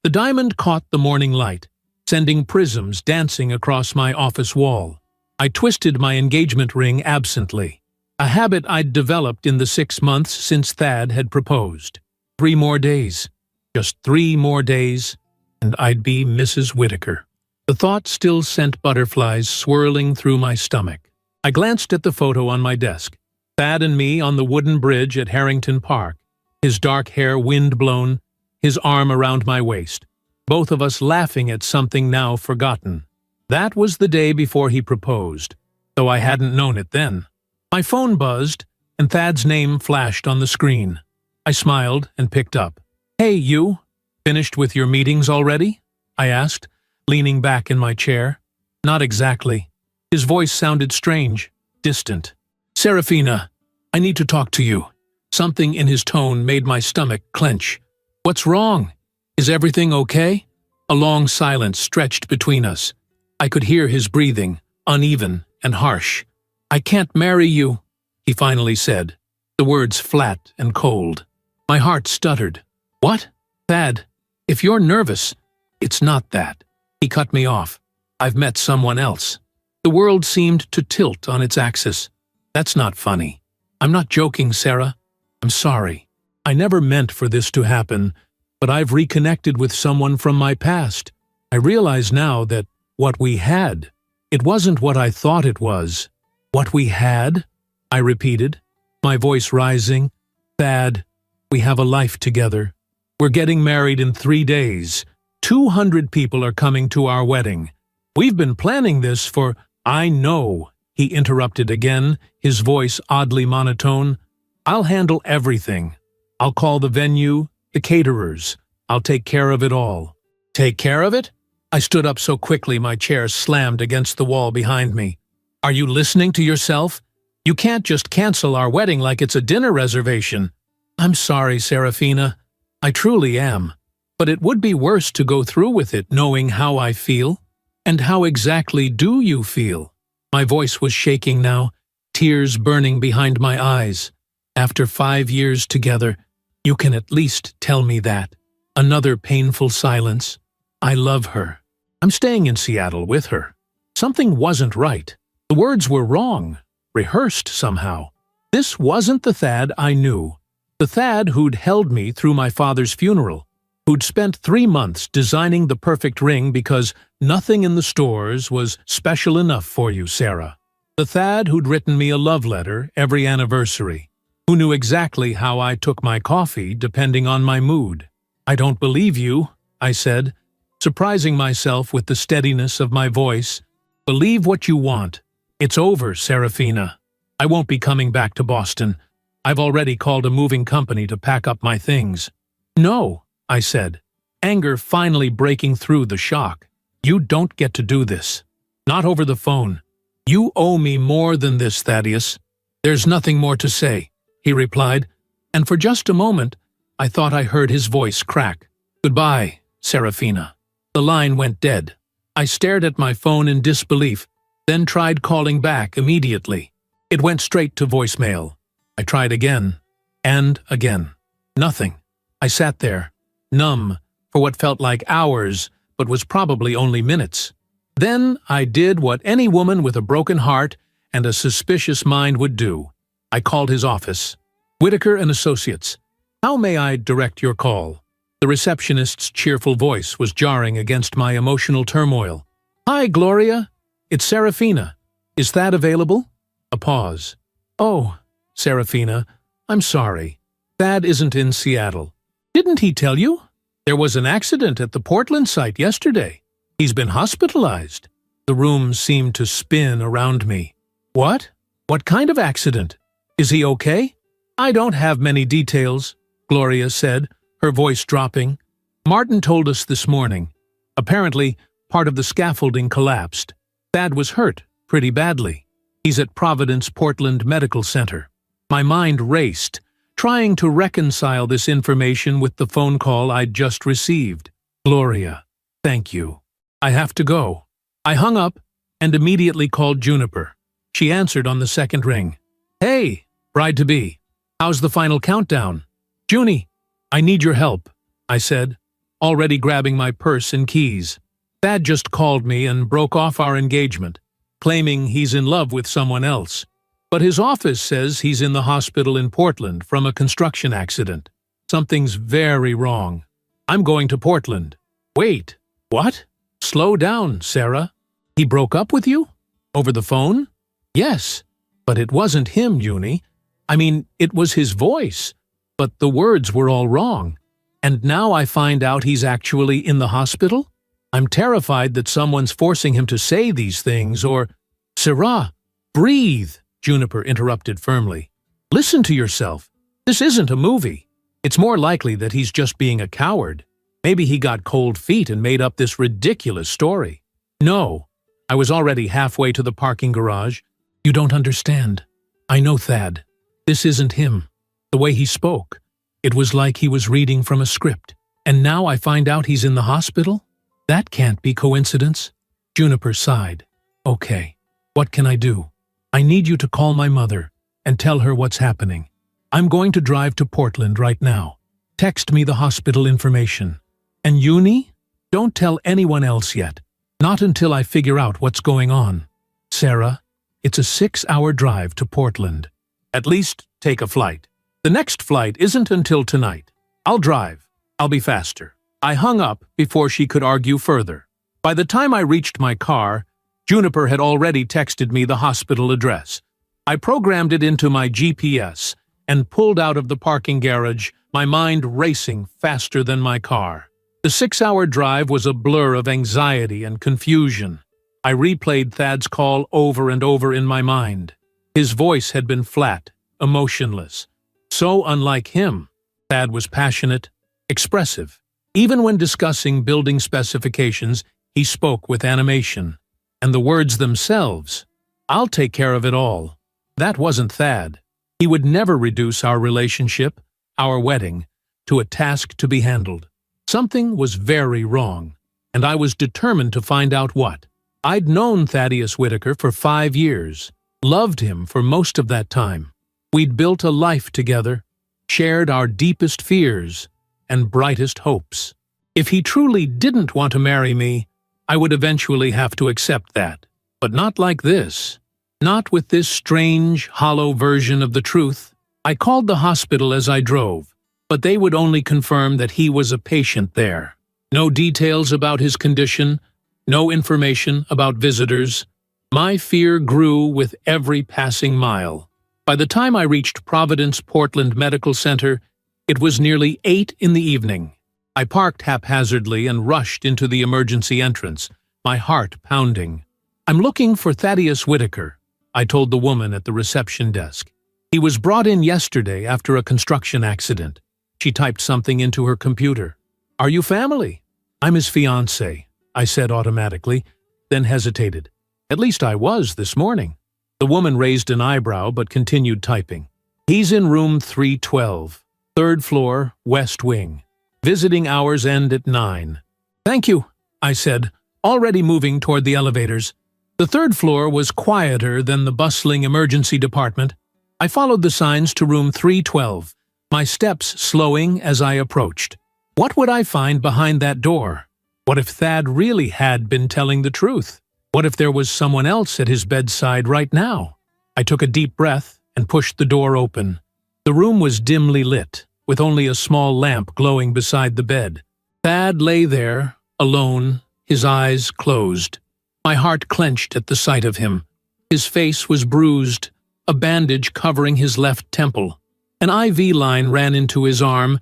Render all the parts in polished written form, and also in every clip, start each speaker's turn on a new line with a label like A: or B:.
A: The diamond caught the morning light, sending prisms dancing across my office wall. I twisted my engagement ring absently, a habit I'd developed in the 6 months since Thad had proposed. 3 more days, just 3 more days, and I'd be Mrs. Whitaker. The thought still sent butterflies swirling through my stomach. I glanced at the photo on my desk. Thad and me on the wooden bridge at Harrington Park, his dark hair wind-blown, his arm around my waist, both of us laughing at something now forgotten. That was the day before he proposed, though I hadn't known it then. My phone buzzed, and Thad's name flashed on the screen. I smiled and picked up. "Hey, you. Finished with your meetings already?" I asked, leaning back in my chair. "Not exactly." His voice sounded strange, distant. "Serafina, I need to talk to you." Something in his tone made my stomach clench. "What's wrong? Is everything okay?" A long silence stretched between us. I could hear his breathing, uneven and harsh. "I can't marry you," he finally said, the words flat and cold. My heart stuttered. "What? Thad, if you're nervous, it's not that." He cut me off. "I've met someone else." The world seemed to tilt on its axis. "That's not funny." "I'm not joking, Sarah. I'm sorry. I never meant for this to happen, but I've reconnected with someone from my past. I realize now that what we had, it wasn't what I thought it was." "What we had?" I repeated, my voice rising. "Thad, we have a life together. We're getting married in 3 days. 200 people are coming to our wedding. We've been planning this for—" "I know," he interrupted again, his voice oddly monotone. "I'll handle everything. I'll call the venue, the caterers. I'll take care of it all." "Take care of it?" I stood up so quickly my chair slammed against the wall behind me. "Are you listening to yourself? You can't just cancel our wedding like it's a dinner reservation." "I'm sorry, Serafina. I truly am. But it would be worse to go through with it knowing how I feel. And how exactly do you feel?" My voice was shaking now, tears burning behind my eyes. "After 5 years together, you can at least tell me that." Another painful silence. "I love her. I'm staying in Seattle with her." Something wasn't right. The words were wrong, rehearsed somehow. This wasn't the Thad I knew. The Thad who'd held me through my father's funeral, who'd spent 3 months designing the perfect ring because nothing in the stores was special enough for you, Sarah. The Thad who'd written me a love letter every anniversary, who knew exactly how I took my coffee depending on my mood. "I don't believe you," I said, surprising myself with the steadiness of my voice. "Believe what you want. It's over, Serafina. I won't be coming back to Boston. I've already called a moving company to pack up my things." "No," I said, anger finally breaking through the shock. "You don't get to do this. Not over the phone. You owe me more than this, Thaddeus." "There's nothing more to say," he replied, and for just a moment, I thought I heard his voice crack. "Goodbye, Serafina." The line went dead. I stared at my phone in disbelief, then tried calling back immediately. It went straight to voicemail. I tried again, and again. Nothing. I sat there, numb, for what felt like hours, but was probably only minutes. Then I did what any woman with a broken heart and a suspicious mind would do. I called his office. "Whitaker and Associates. How may I direct your call?" The receptionist's cheerful voice was jarring against my emotional turmoil. "Hi, Gloria. It's Serafina. Is that available?" A pause. "Oh, Serafina, I'm sorry. Thad isn't in Seattle." "Didn't he tell you? There was an accident at the Portland site yesterday. He's been hospitalized." The room seemed to spin around me. "What? What kind of accident? Is he okay?" "I don't have many details," Gloria said, her voice dropping. "Martin told us this morning. Apparently, part of the scaffolding collapsed. Thad was hurt, pretty badly. He's at Providence Portland Medical Center." My mind raced, trying to reconcile this information with the phone call I'd just received. "Gloria, thank you. I have to go." I hung up and immediately called Juniper. She answered on the second ring. "Hey, bride-to-be. How's the final countdown?" "Junie, I need your help," I said. already grabbing my purse and keys. Thad just called me and broke off our engagement, claiming he's in love with someone else. But his office says he's in the hospital in Portland from a construction accident. Something's very wrong. I'm going to Portland. Wait, what? Slow down, Sarah. He broke up with you? Over the phone? Yes, but it wasn't him, Uni. I mean, it was his voice, but the words were all wrong. And now I find out he's actually in the hospital? I'm terrified that someone's forcing him to say these things, or… Sarah, breathe, Juniper interrupted firmly. Listen to yourself. This isn't a movie. It's more likely that he's just being a coward. Maybe he got cold feet and made up this ridiculous story. No, I was already halfway to the parking garage. You don't understand. I know Thad. This isn't him. The way he spoke, it was like he was reading from a script. And now I find out he's in the hospital? That can't be coincidence. Juniper sighed. Okay, what can I do? I need you to call my mother and tell her what's happening. I'm going to drive to Portland right now. Text me the hospital information. And Uni, don't tell anyone else yet. Not until I figure out what's going on. Sarah, it's a 6-hour drive to Portland. At least take a flight. The next flight isn't until tonight. I'll drive. I'll be faster. I hung up before she could argue further. By the time I reached my car, Juniper had already texted me the hospital address. I programmed it into my GPS and pulled out of the parking garage, my mind racing faster than my car. The 6-hour drive was a blur of anxiety and confusion. I replayed Thad's call over and over in my mind. His voice had been flat, emotionless. So unlike him, Thad was passionate, expressive. Even when discussing building specifications, he spoke with animation. And the words themselves, I'll take care of it all. That wasn't Thad. He would never reduce our relationship, our wedding, to a task to be handled. Something was very wrong, and I was determined to find out what. I'd known Thaddeus Whitaker for 5 years, loved him for most of that time. We'd built a life together, shared our deepest fears and brightest hopes. If he truly didn't want to marry me, I would eventually have to accept that. But not like this. Not with this strange, hollow version of the truth. I called the hospital as I drove, but they would only confirm that he was a patient there. No details about his condition, no information about visitors. My fear grew with every passing mile. By the time I reached Providence Portland Medical Center, it was nearly 8 in the evening. I parked haphazardly and rushed into the emergency entrance, my heart pounding. I'm looking for Thaddeus Whitaker, I told the woman at the reception desk. He was brought in yesterday after a construction accident. She typed something into her computer. Are you family? I'm his fiancé, I said automatically, then hesitated. At least I was this morning. The woman raised an eyebrow but continued typing. He's in room 312, 3rd floor, west wing. Visiting hours end at 9. Thank you, I said, already moving toward the elevators. The 3rd floor was quieter than the bustling emergency department. I followed the signs to room 312, my steps slowing as I approached. What would I find behind that door? What if Thad really had been telling the truth? What if there was someone else at his bedside right now? I took a deep breath and pushed the door open. The room was dimly lit, with only a small lamp glowing beside the bed. Thad lay there, alone, his eyes closed. My heart clenched at the sight of him. His face was bruised, a bandage covering his left temple. An IV line ran into his arm,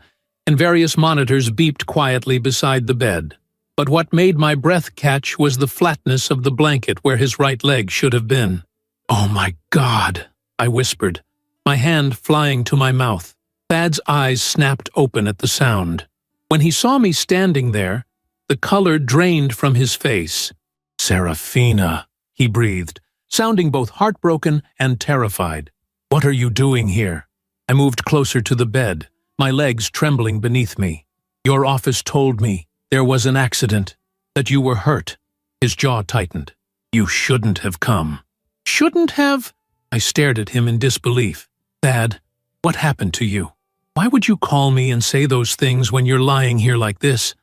A: and various monitors beeped quietly beside the bed. But what made my breath catch was the flatness of the blanket where his right leg should have been. "Oh my God," I whispered, my hand flying to my mouth. Thad's eyes snapped open at the sound. When he saw me standing there, the color drained from his face. "Serafina," he breathed, sounding both heartbroken and terrified. "What are you doing here?" I moved closer to the bed, my legs trembling beneath me. "Your office told me there was an accident, that you were hurt." His jaw tightened. "You shouldn't have come." "Shouldn't have?" I stared at him in disbelief. "Thad, what happened to you? Why would you call me and say those things when you're lying here like this?"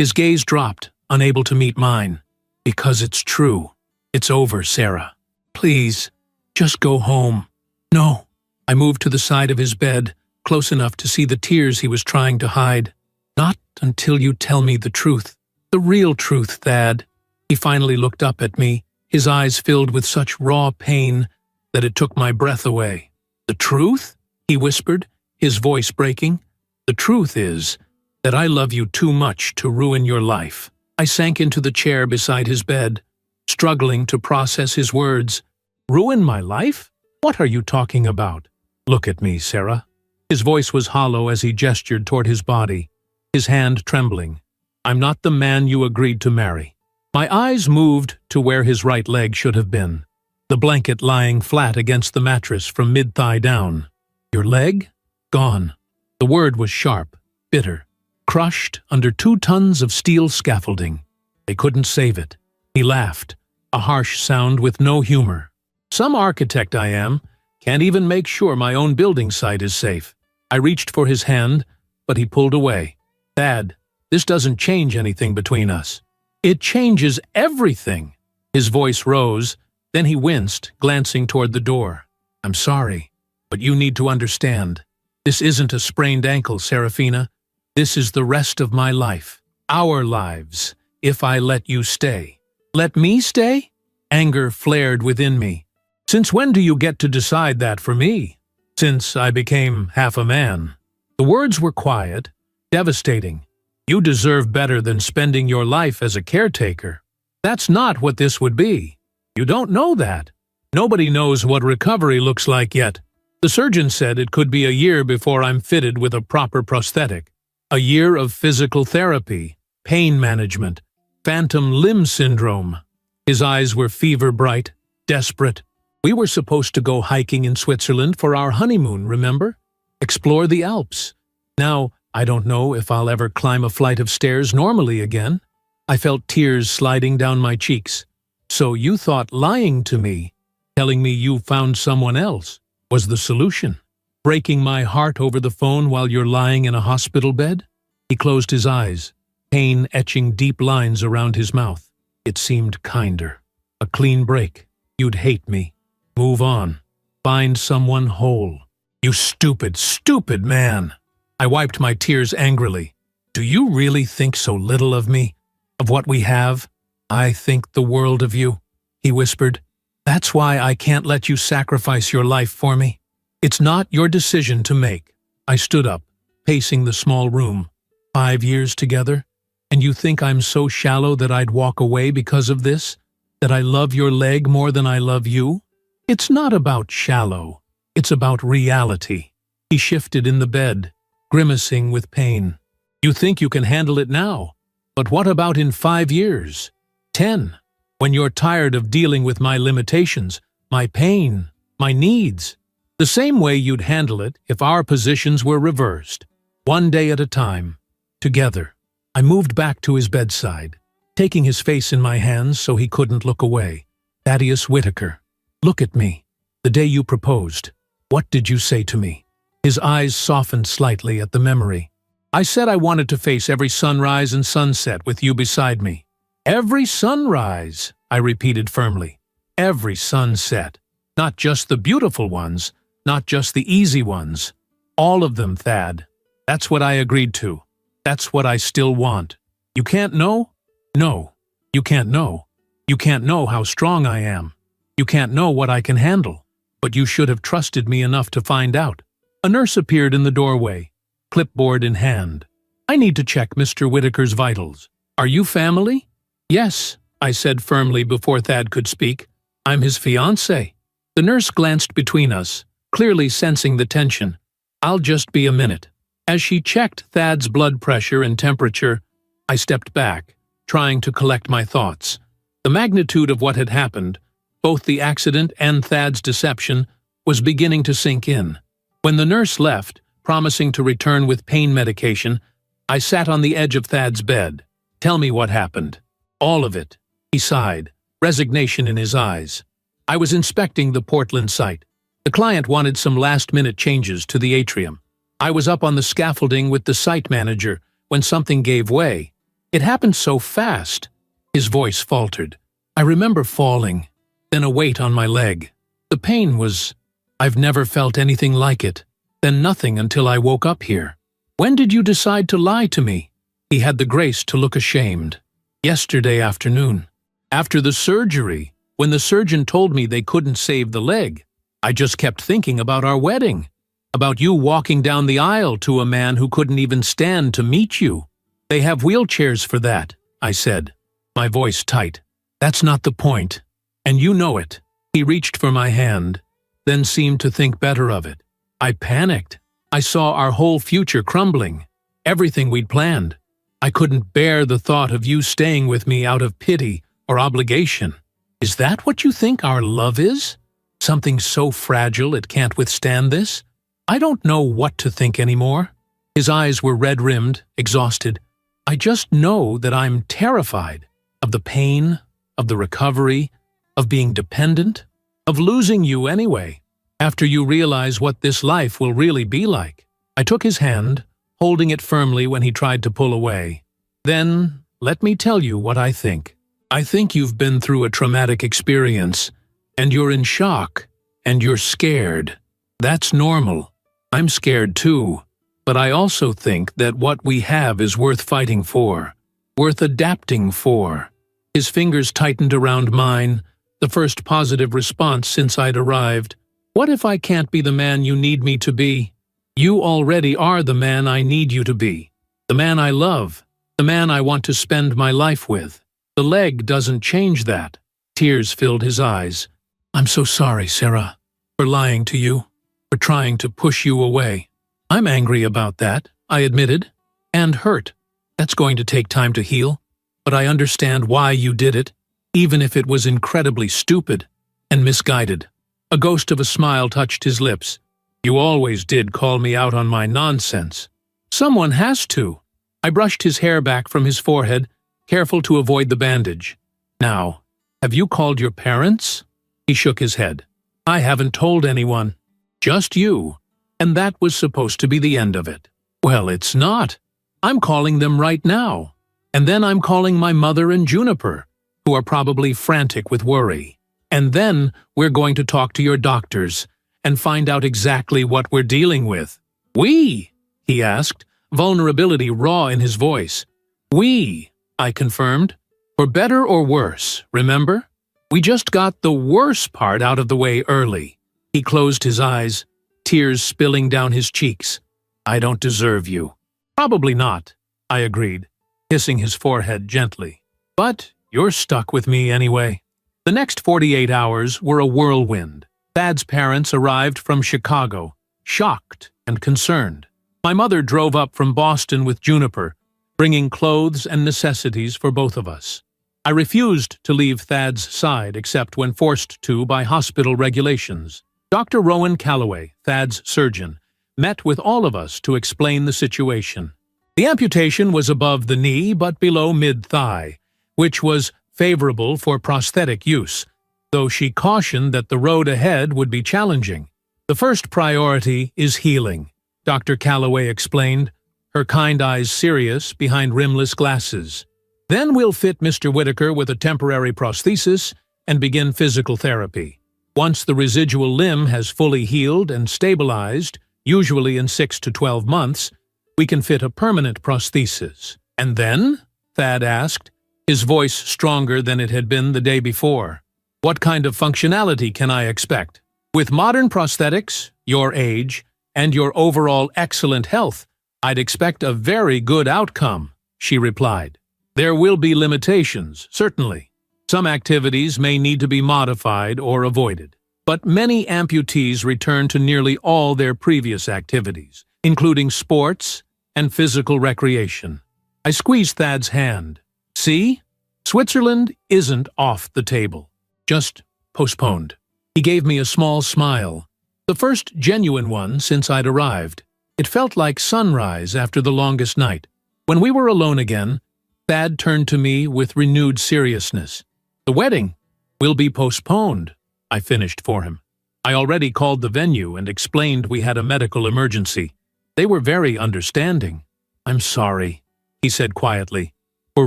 A: His gaze dropped, unable to meet mine. "Because it's true. It's over, Sarah. Please, just go home." "No." I moved to the side of his bed, close enough to see the tears he was trying to hide. "Not until you tell me the truth. The real truth, Thad." He finally looked up at me, his eyes filled with such raw pain that it took my breath away. "The truth?" he whispered, his voice breaking. "The truth is that I love you too much to ruin your life." I sank into the chair beside his bed, struggling to process his words. "Ruin my life? What are you talking about?" "Look at me, Sarah." His voice was hollow as he gestured toward his body, his hand trembling. "I'm not the man you agreed to marry." My eyes moved to where his right leg should have been, the blanket lying flat against the mattress from mid-thigh down. "Your leg? Gone." The word was sharp, bitter, crushed under 2 tons of steel scaffolding. They couldn't save it. He laughed, a harsh sound with no humor. "Some architect I am. Can't even make sure my own building site is safe." I reached for his hand, but he pulled away. "Thad, this doesn't change anything between us." "It changes everything." His voice rose, then he winced, glancing toward the door. "I'm sorry, but you need to understand. This isn't a sprained ankle, Serafina. This is the rest of my life. Our lives, if I let you stay." "Let me stay?" Anger flared within me. "Since when do you get to decide that for me?" "Since I became half a man." The words were quiet, devastating. "You deserve better than spending your life as a caretaker. That's not what this would be. You don't know that. Nobody knows what recovery looks like yet. The surgeon said it could be a year before I'm fitted with a proper prosthetic. A year of physical therapy, pain management, phantom limb syndrome." His eyes were fever-bright, desperate. "We were supposed to go hiking in Switzerland for our honeymoon, remember? Explore the Alps. Now, I don't know if I'll ever climb a flight of stairs normally again." I felt tears sliding down my cheeks. "So you thought lying to me, telling me you found someone else, was the solution? Breaking my heart over the phone while you're lying in a hospital bed?" He closed his eyes, pain etching deep lines around his mouth. It seemed kinder. "A clean break. You'd hate me. Move on. Find someone whole." "You stupid, stupid man!" I wiped my tears angrily. "Do you really think so little of me? Of what we have? I think the world of you," he whispered. "That's why I can't let you sacrifice your life for me. It's not your decision to make." I stood up, pacing the small room. 5 years together? And you think I'm so shallow that I'd walk away because of this? That I love your leg more than I love you? It's not about shallow. It's about reality. He shifted in the bed, grimacing with pain. "You think you can handle it now, but what about in 5 years? 10? When you're tired of dealing with my limitations, my pain, my needs? The same way you'd handle it if our positions were reversed. One day at a time. Together." I moved back to his bedside, taking his face in my hands so he couldn't look away. "Thaddeus Whitaker, look at me. The day you proposed. What did you say to me?" His eyes softened slightly at the memory. "I said I wanted to face every sunrise and sunset with you beside me." "Every sunrise," I repeated firmly. "Every sunset. Not just the beautiful ones, not just the easy ones. All of them, Thad. That's what I agreed to. That's what I still want. You can't know? No. You can't know. You can't know how strong I am. You can't know what I can handle. But you should have trusted me enough to find out." A nurse appeared in the doorway, clipboard in hand. "I need to check Mr. Whitaker's vitals. Are you family?" "Yes," I said firmly before Thad could speak. "I'm his fiancé." The nurse glanced between us, clearly sensing the tension. "I'll just be a minute." As she checked Thad's blood pressure and temperature, I stepped back, trying to collect my thoughts. The magnitude of what had happened, both the accident and Thad's deception, was beginning to sink in. When the nurse left, promising to return with pain medication, I sat on the edge of Thad's bed. "Tell me what happened." "All of it," he sighed, resignation in his eyes. "I was inspecting the Portland site. The client wanted some last-minute changes to the atrium. I was up on the scaffolding with the site manager when something gave way. It happened so fast. His voice faltered. I remember falling, then a weight on my leg. The pain was... I've never felt anything like it. Then nothing until I woke up here. When did you decide to lie to me? He had the grace to look ashamed. Yesterday afternoon. After the surgery, when the surgeon told me they couldn't save the leg. I just kept thinking about our wedding. About you walking down the aisle to a man who couldn't even stand to meet you. They have wheelchairs for that, I said, my voice tight. That's not the point. And you know it. He reached for my hand, then seemed to think better of it. I panicked. I saw our whole future crumbling. Everything we'd planned. I couldn't bear the thought of you staying with me out of pity or obligation. Is that what you think our love is? Something so fragile it can't withstand this? I don't know what to think anymore. His eyes were red-rimmed, exhausted. I just know that I'm terrified of the pain, of the recovery, of being dependent, of losing you anyway, after you realize what this life will really be like. I took his hand, holding it firmly when he tried to pull away. Then, let me tell you what I think. I think you've been through a traumatic experience, and you're in shock, and you're scared. That's normal. I'm scared too, but I also think that what we have is worth fighting for, worth adapting for. His fingers tightened around mine, the first positive response since I'd arrived. What if I can't be the man you need me to be? You already are the man I need you to be, the man I love, the man I want to spend my life with. The leg doesn't change that. Tears filled his eyes. I'm so sorry, Sarah, for lying to you, for trying to push you away. I'm angry about that, I admitted, and hurt. That's going to take time to heal, but I understand why you did it, even if it was incredibly stupid and misguided. A ghost of a smile touched his lips. You always did call me out on my nonsense. Someone has to. I brushed his hair back from his forehead, careful to avoid the bandage. Now, have you called your parents? He shook his head. I haven't told anyone. Just you. And that was supposed to be the end of it. Well, it's not. I'm calling them right now. And then I'm calling my mother and Juniper, who are probably frantic with worry. And then we're going to talk to your doctors and find out exactly what we're dealing with. We? He asked, vulnerability raw in his voice. We, I confirmed. For better or worse, remember? We just got the worse part out of the way early. He closed his eyes, tears spilling down his cheeks. I don't deserve you. Probably not, I agreed, kissing his forehead gently. But you're stuck with me anyway. The next 48 hours were a whirlwind. Thad's parents arrived from Chicago, shocked and concerned. My mother drove up from Boston with Juniper, bringing clothes and necessities for both of us. I refused to leave Thad's side except when forced to by hospital regulations. Dr. Rowan Calloway, Thad's surgeon, met with all of us to explain the situation. The amputation was above the knee but below mid-thigh, which was favorable for prosthetic use, though she cautioned that the road ahead would be challenging. The first priority is healing, Dr. Calloway explained, her kind eyes serious behind rimless glasses. Then we'll fit Mr. Whitaker with a temporary prosthesis and begin physical therapy. Once the residual limb has fully healed and stabilized, usually in 6 to 12 months, we can fit a permanent prosthesis. And then? Thad asked, his voice stronger than it had been the day before. What kind of functionality can I expect? With modern prosthetics, your age, and your overall excellent health, I'd expect a very good outcome, she replied. There will be limitations, certainly. Some activities may need to be modified or avoided. But many amputees return to nearly all their previous activities, including sports and physical recreation. I squeezed Thad's hand. See? Switzerland isn't off the table. Just postponed. He gave me a small smile, the first genuine one since I'd arrived. It felt like sunrise after the longest night. When we were alone again, Thad turned to me with renewed seriousness. The wedding will be postponed, I finished for him. I already called the venue and explained we had a medical emergency. They were very understanding. I'm sorry, he said quietly. for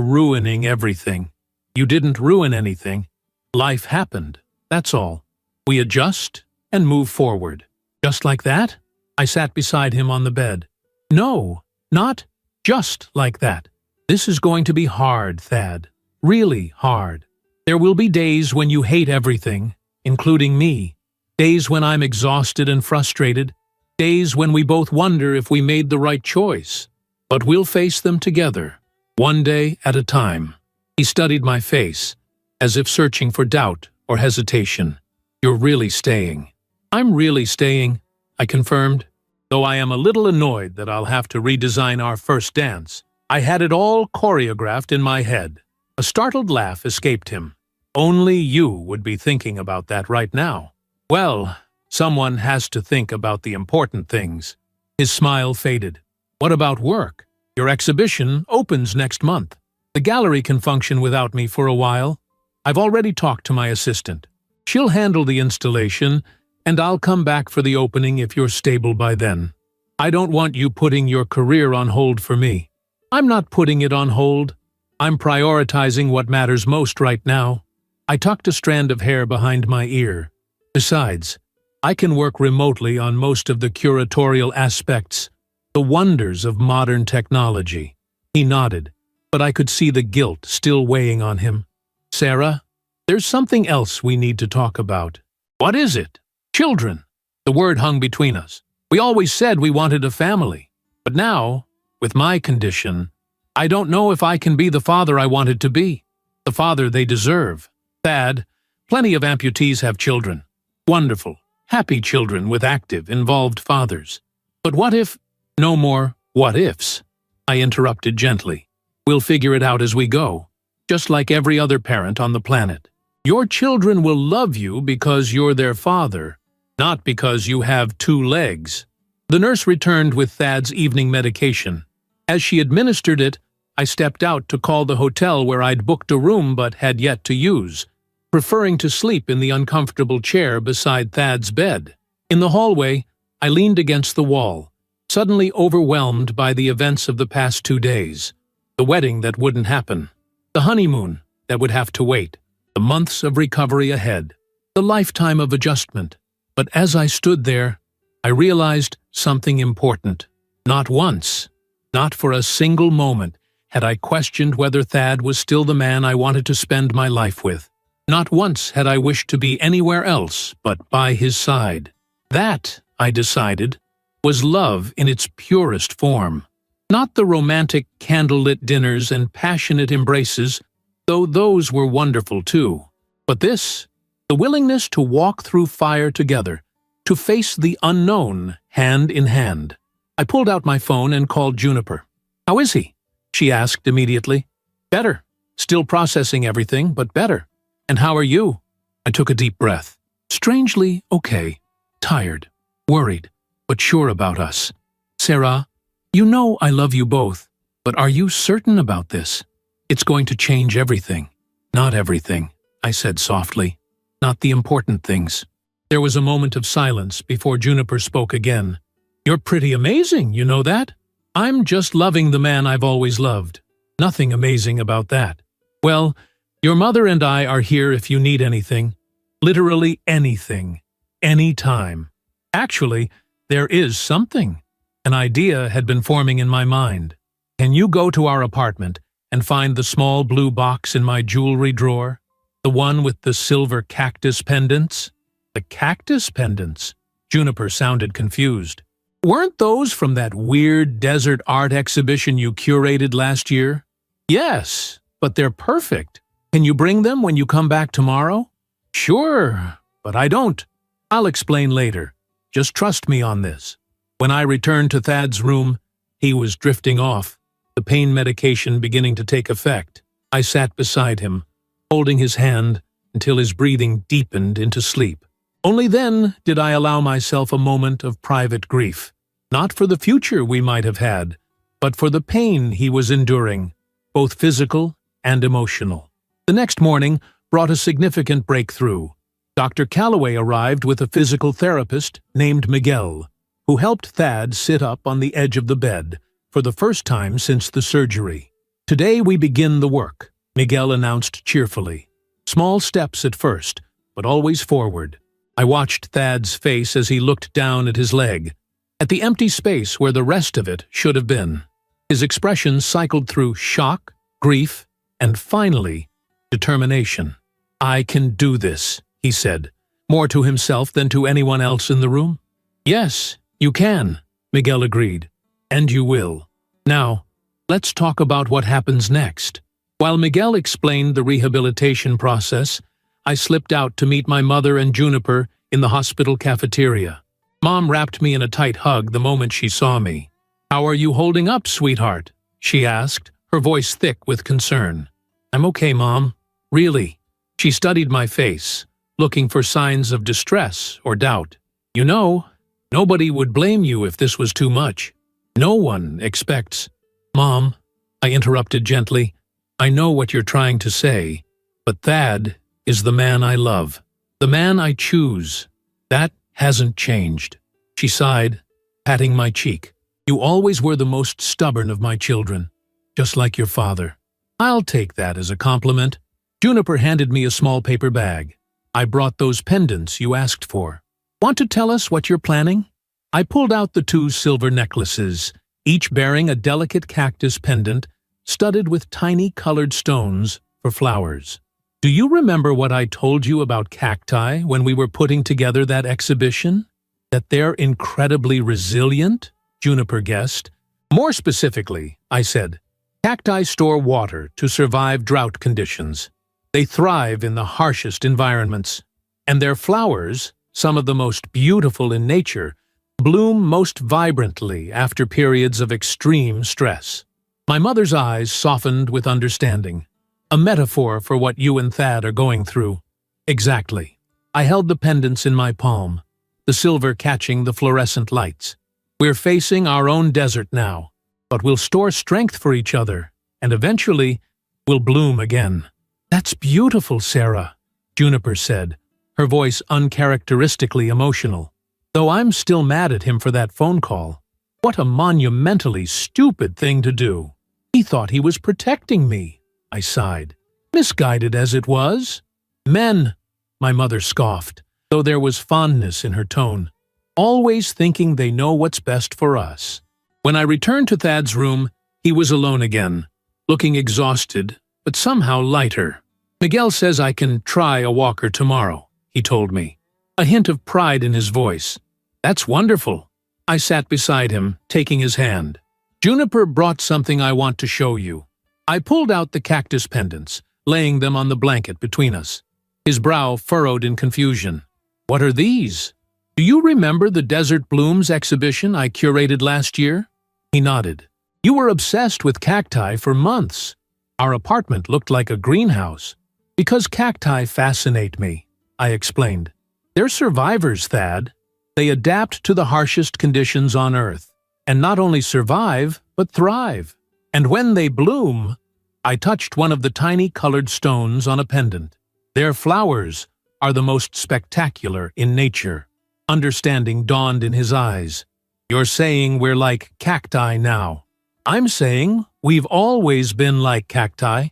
A: ruining everything. You didn't ruin anything. Life happened, that's all. We adjust and move forward. Just like that? I sat beside him on the bed. No, not just like that. This is going to be hard, Thad. Really hard. There will be days when you hate everything, including me. Days when I'm exhausted and frustrated. Days when we both wonder if we made the right choice. But we'll face them together, one day at a time. He studied my face, as if searching for doubt or hesitation. You're really staying. I'm really staying, I confirmed. Though I am a little annoyed that I'll have to redesign our first dance. I had it all choreographed in my head. A startled laugh escaped him. Only you would be thinking about that right now. Well, someone has to think about the important things. His smile faded. What about work? Your exhibition opens next month. The gallery can function without me for a while. I've already talked to my assistant. She'll handle the installation, and I'll come back for the opening if you're stable by then. I don't want you putting your career on hold for me. I'm not putting it on hold. I'm prioritizing what matters most right now. I tucked a strand of hair behind my ear. Besides, I can work remotely on most of the curatorial aspects, the wonders of modern technology. He nodded, but I could see the guilt still weighing on him. Sarah, there's something else we need to talk about. What is it? Children. The word hung between us. We always said we wanted a family. But now, with my condition, I don't know if I can be the father I wanted to be. The father they deserve. Thad, plenty of amputees have children. Wonderful, happy children with active, involved fathers. But what if... No more what-ifs. I interrupted gently. We'll figure it out as we go, just like every other parent on the planet. Your children will love you because you're their father, not because you have 2 legs. The nurse returned with Thad's evening medication. As she administered it, I stepped out to call the hotel where I'd booked a room but had yet to use, preferring to sleep in the uncomfortable chair beside Thad's bed. In the hallway, I leaned against the wall, suddenly overwhelmed by the events of the past 2 days. The wedding that wouldn't happen. The honeymoon that would have to wait. The months of recovery ahead. The lifetime of adjustment. But as I stood there, I realized something important. Not once, not for a single moment, had I questioned whether Thad was still the man I wanted to spend my life with. Not once had I wished to be anywhere else but by his side. That, I decided, was love in its purest form. Not the romantic candlelit dinners and passionate embraces, though those were wonderful too. But this, the willingness to walk through fire together, to face the unknown hand in hand. I pulled out my phone and called Juniper. "How is he?" she asked immediately. "Better. Still processing everything, but better. And how are you?" I took a deep breath. Strangely okay. Tired. Worried. But sure about us. "Sarah, you know I love you both, but are you certain about this? It's going to change everything." "Not everything," I said softly. "Not the important things." There was a moment of silence before Juniper spoke again. "You're pretty amazing, you know that? I'm just loving the man I've always loved. Nothing amazing about that. Well, your mother and I are here if you need anything. Literally anything. Anytime. Actually, there is something." An idea had been forming in my mind. "Can you go to our apartment and find the small blue box in my jewelry drawer? The one with the silver cactus pendants?" "The cactus pendants?" Juniper sounded confused. "Weren't those from that weird desert art exhibition you curated last year?" "Yes, but they're perfect. Can you bring them when you come back tomorrow?" "Sure, but I don't. I'll explain later. Just trust me on this." When I returned to Thad's room, he was drifting off, the pain medication beginning to take effect. I sat beside him, holding his hand until his breathing deepened into sleep. Only then did I allow myself a moment of private grief, not for the future we might have had, but for the pain he was enduring, both physical and emotional. The next morning brought a significant breakthrough. Dr. Calloway arrived with a physical therapist named Miguel, who helped Thad sit up on the edge of the bed for the first time since the surgery. Today we begin the work, Miguel announced cheerfully. Small steps at first, but always forward. I watched Thad's face as he looked down at his leg, at the empty space where the rest of it should have been. His expression cycled through shock, grief, and finally, determination. "I can do this," he said, more to himself than to anyone else in the room. "Yes, you can," Miguel agreed. "And you will. Now, let's talk about what happens next." While Miguel explained the rehabilitation process, I slipped out to meet my mother and Juniper in the hospital cafeteria. Mom wrapped me in a tight hug the moment she saw me. "How are you holding up, sweetheart?" she asked, her voice thick with concern. "I'm okay, Mom. Really." She studied my face, looking for signs of distress or doubt. "You know, nobody would blame you if this was too much. No one expects—" "Mom," I interrupted gently, "I know what you're trying to say, but Thad is the man I love, the man I choose. That hasn't changed." She sighed, patting my cheek. "You always were the most stubborn of my children, just like your father." "I'll take that as a compliment." Juniper handed me a small paper bag. "I brought those pendants you asked for. Want to tell us what you're planning?" I pulled out the 2 silver necklaces, each bearing a delicate cactus pendant studded with tiny colored stones for flowers. "Do you remember what I told you about cacti when we were putting together that exhibition? That they're incredibly resilient?" Juniper guessed. "More specifically," I said, "cacti store water to survive drought conditions. They thrive in the harshest environments. And their flowers, some of the most beautiful in nature, bloom most vibrantly after periods of extreme stress." My mother's eyes softened with understanding. "A metaphor for what you and Thad are going through." "Exactly." I held the pendants in my palm, the silver catching the fluorescent lights. "We're facing our own desert now, but we'll store strength for each other, and eventually we'll bloom again." "That's beautiful, Sarah," Juniper said, her voice uncharacteristically emotional. "Though I'm still mad at him for that phone call. What a monumentally stupid thing to do. He thought he was protecting me," I sighed. "Misguided as it was." "Men," my mother scoffed, though there was fondness in her tone, "always thinking they know what's best for us." When I returned to Thad's room, he was alone again, looking exhausted, but somehow lighter. "Miguel says I can try a walker tomorrow," he told me, a hint of pride in his voice. "That's wonderful." I sat beside him, taking his hand. "Juniper brought something I want to show you." I pulled out the cactus pendants, laying them on the blanket between us. His brow furrowed in confusion. "What are these? Do you remember the Desert Blooms exhibition I curated last year?" He nodded. "You were obsessed with cacti for months. Our apartment looked like a greenhouse." "Because cacti fascinate me," I explained. "They're survivors, Thad. They adapt to the harshest conditions on Earth, and not only survive, but thrive. And when they bloom—" I touched one of the tiny colored stones on a pendant. "Their flowers are the most spectacular in nature." Understanding dawned in his eyes. "You're saying we're like cacti now." "I'm saying we've always been like cacti.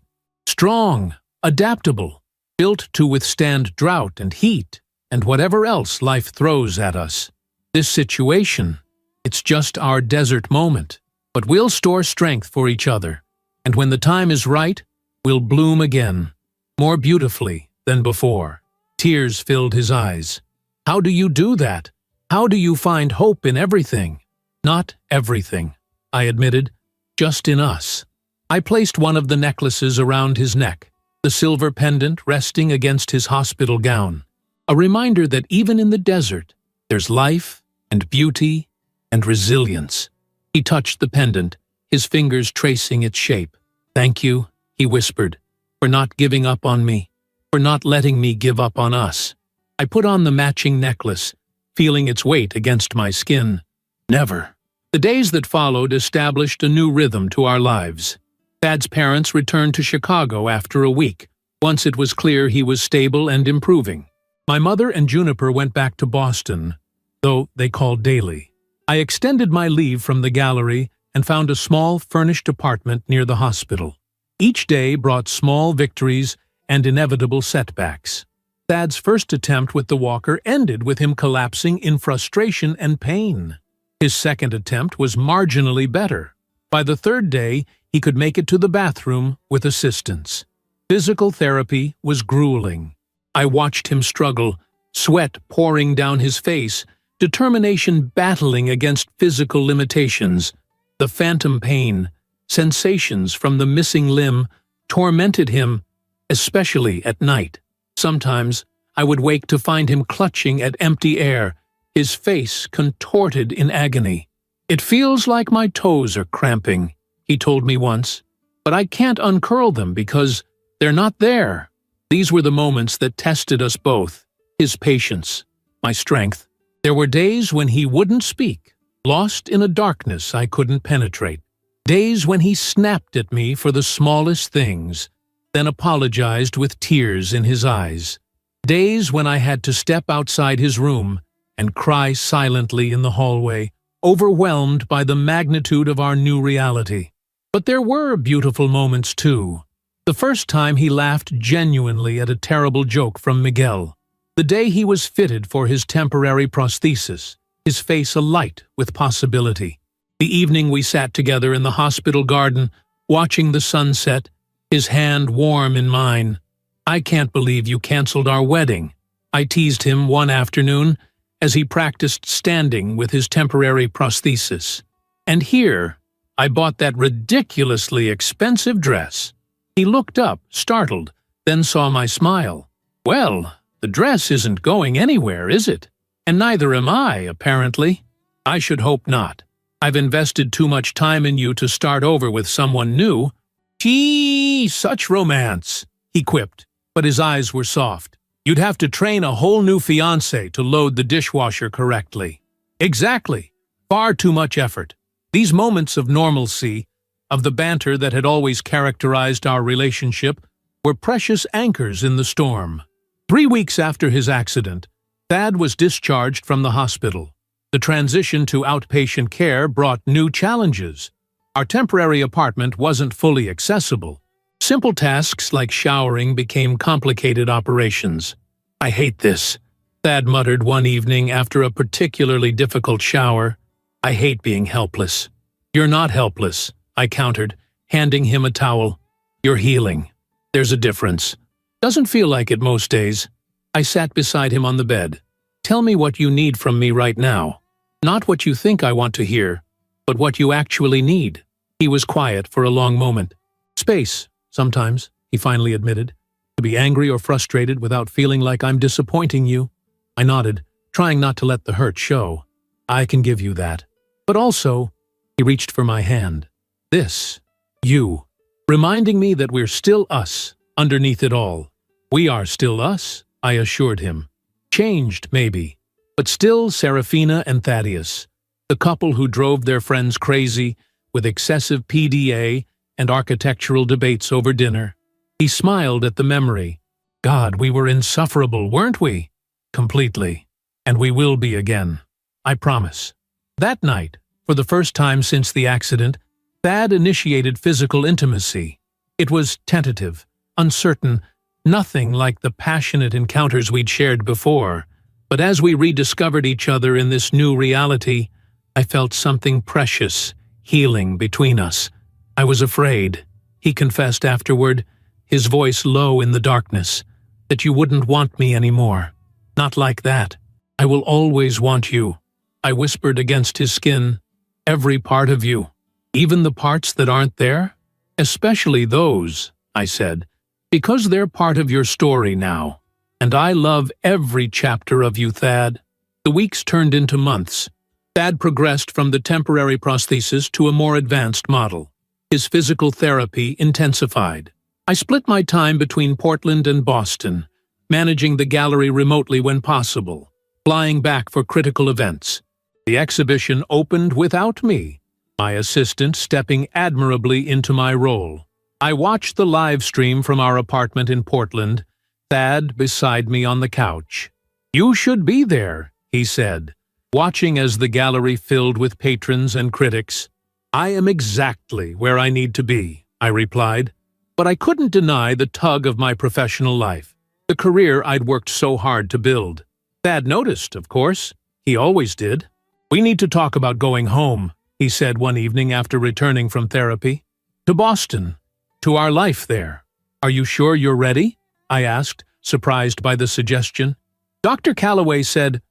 A: Strong, adaptable, built to withstand drought and heat, and whatever else life throws at us. This situation, it's just our desert moment, but we'll store strength for each other, and when the time is right, we'll bloom again, more beautifully than before." Tears filled his eyes. "How do you do that? How do you find hope in everything?" "Not everything," I admitted, "just in us." I placed one of the necklaces around his neck, the silver pendant resting against his hospital gown. A reminder that even in the desert, there's life and beauty and resilience. He touched the pendant, his fingers tracing its shape. "Thank you," he whispered, "for not giving up on me, for not letting me give up on us." I put on the matching necklace, feeling its weight against my skin. Never. The days that followed established a new rhythm to our lives. Thad's parents returned to Chicago after a week, once it was clear he was stable and improving. My mother and Juniper went back to Boston, though they called daily. I extended my leave from the gallery and found a small, furnished apartment near the hospital. Each day brought small victories and inevitable setbacks. Thad's first attempt with the walker ended with him collapsing in frustration and pain. His second attempt was marginally better. By the third day, he could make it to the bathroom with assistance. Physical therapy was grueling. I watched him struggle, sweat pouring down his face, determination battling against physical limitations. The phantom pain, sensations from the missing limb, tormented him, especially at night. Sometimes I would wake to find him clutching at empty air, his face contorted in agony. "It feels like my toes are cramping," he told me once, "but I can't uncurl them because they're not there." These were the moments that tested us both, his patience, my strength. There were days when he wouldn't speak, lost in a darkness I couldn't penetrate. Days when he snapped at me for the smallest things, then apologized with tears in his eyes. Days when I had to step outside his room and cry silently in the hallway, overwhelmed by the magnitude of our new reality. But there were beautiful moments too. The first time he laughed genuinely at a terrible joke from Miguel. The day he was fitted for his temporary prosthesis, his face alight with possibility. The evening we sat together in the hospital garden, watching the sunset, his hand warm in mine. "I can't believe you canceled our wedding," I teased him one afternoon as he practiced standing with his temporary prosthesis. "And here, I bought that ridiculously expensive dress." He looked up, startled, then saw my smile. "Well, the dress isn't going anywhere, is it? And neither am I, apparently." "I should hope not. I've invested too much time in you to start over with someone new." "Gee, such romance," he quipped, but his eyes were soft. "You'd have to train a whole new fiancé to load the dishwasher correctly." "Exactly. Far too much effort." These moments of normalcy, of the banter that had always characterized our relationship, were precious anchors in the storm. 3 weeks after his accident, Thad was discharged from the hospital. The transition to outpatient care brought new challenges. Our temporary apartment wasn't fully accessible. Simple tasks like showering became complicated operations. "I hate this," Thad muttered one evening after a particularly difficult shower. "I hate being helpless." "You're not helpless," I countered, handing him a towel. "You're healing. There's a difference. Doesn't feel like it most days." I sat beside him on the bed. "Tell me what you need from me right now. Not what you think I want to hear, but what you actually need." He was quiet for a long moment. "Space, sometimes," he finally admitted. "To be angry or frustrated without feeling like I'm disappointing you." I nodded, trying not to let the hurt show. "I can give you that. But also," he reached for my hand, "this, you, reminding me that we're still us underneath it all." "We are still us," I assured him. "Changed, maybe, but still Serafina and Thaddeus, the couple who drove their friends crazy with excessive PDA and architectural debates over dinner." He smiled at the memory. "God, we were insufferable, weren't we?" "Completely. And we will be again. I promise." That night, for the first time since the accident, Thad initiated physical intimacy. It was tentative, uncertain, nothing like the passionate encounters we'd shared before. But as we rediscovered each other in this new reality, I felt something precious, healing between us. "I was afraid," he confessed afterward, his voice low in the darkness, "that you wouldn't want me anymore. Not like that. I will always want you." I whispered against his skin, "Every part of you. Even the parts that aren't there?" "Especially those," I said, "because they're part of your story now. And I love every chapter of you, Thad." The weeks turned into months. Thad progressed from the temporary prosthesis to a more advanced model. His physical therapy intensified. I split my time between Portland and Boston, managing the gallery remotely when possible, flying back for critical events. The exhibition opened without me, my assistant stepping admirably into my role. I watched the live stream from our apartment in Portland, Thad beside me on the couch. "You should be there," he said, watching as the gallery filled with patrons and critics. "I am exactly where I need to be," I replied. But I couldn't deny the tug of my professional life, the career I'd worked so hard to build. Thad noticed, of course. He always did. "We need to talk about going home," he said one evening after returning from therapy. "To Boston. To our life there. Are you sure you're ready?" I asked, surprised by the suggestion. Dr. Calloway said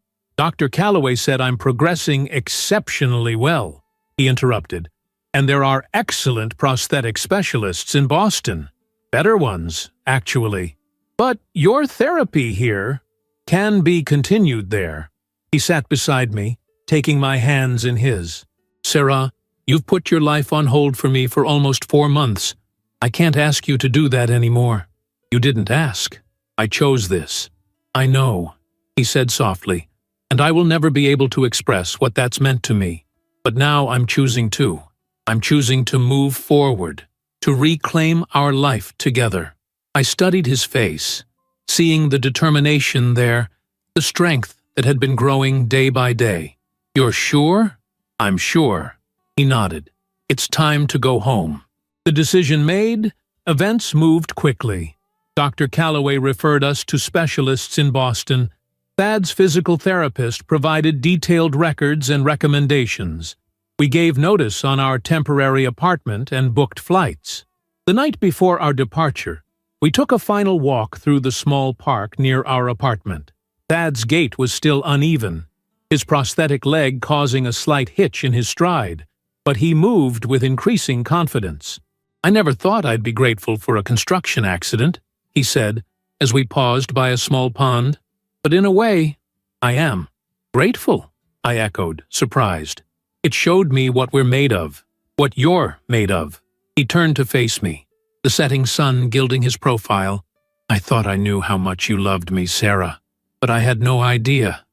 A: I'm progressing exceptionally well," he interrupted. "And there are excellent prosthetic specialists in Boston. Better ones, actually. But your therapy here can be continued there." He sat beside me, taking my hands in his. "Sarah, you've put your life on hold for me for almost 4 months. I can't ask you to do that anymore." "You didn't ask. I chose this." "I know," he said softly, "and I will never be able to express what that's meant to me. But now I'm choosing to. I'm choosing to move forward, to reclaim our life together." I studied his face, seeing the determination there, the strength that had been growing day by day. "You're sure?" "I'm sure." He nodded. "It's time to go home." The decision made, events moved quickly. Dr. Calloway referred us to specialists in Boston. Thad's physical therapist provided detailed records and recommendations. We gave notice on our temporary apartment and booked flights. The night before our departure, we took a final walk through the small park near our apartment. Thad's gait was still uneven, his prosthetic leg causing a slight hitch in his stride, but he moved with increasing confidence. "I never thought I'd be grateful for a construction accident," he said, as we paused by a small pond. "But in a way, I am." "Grateful?" I echoed, surprised. "It showed me what we're made of, what you're made of." He turned to face me, the setting sun gilding his profile. "I thought I knew how much you loved me, Sarah, but I had no idea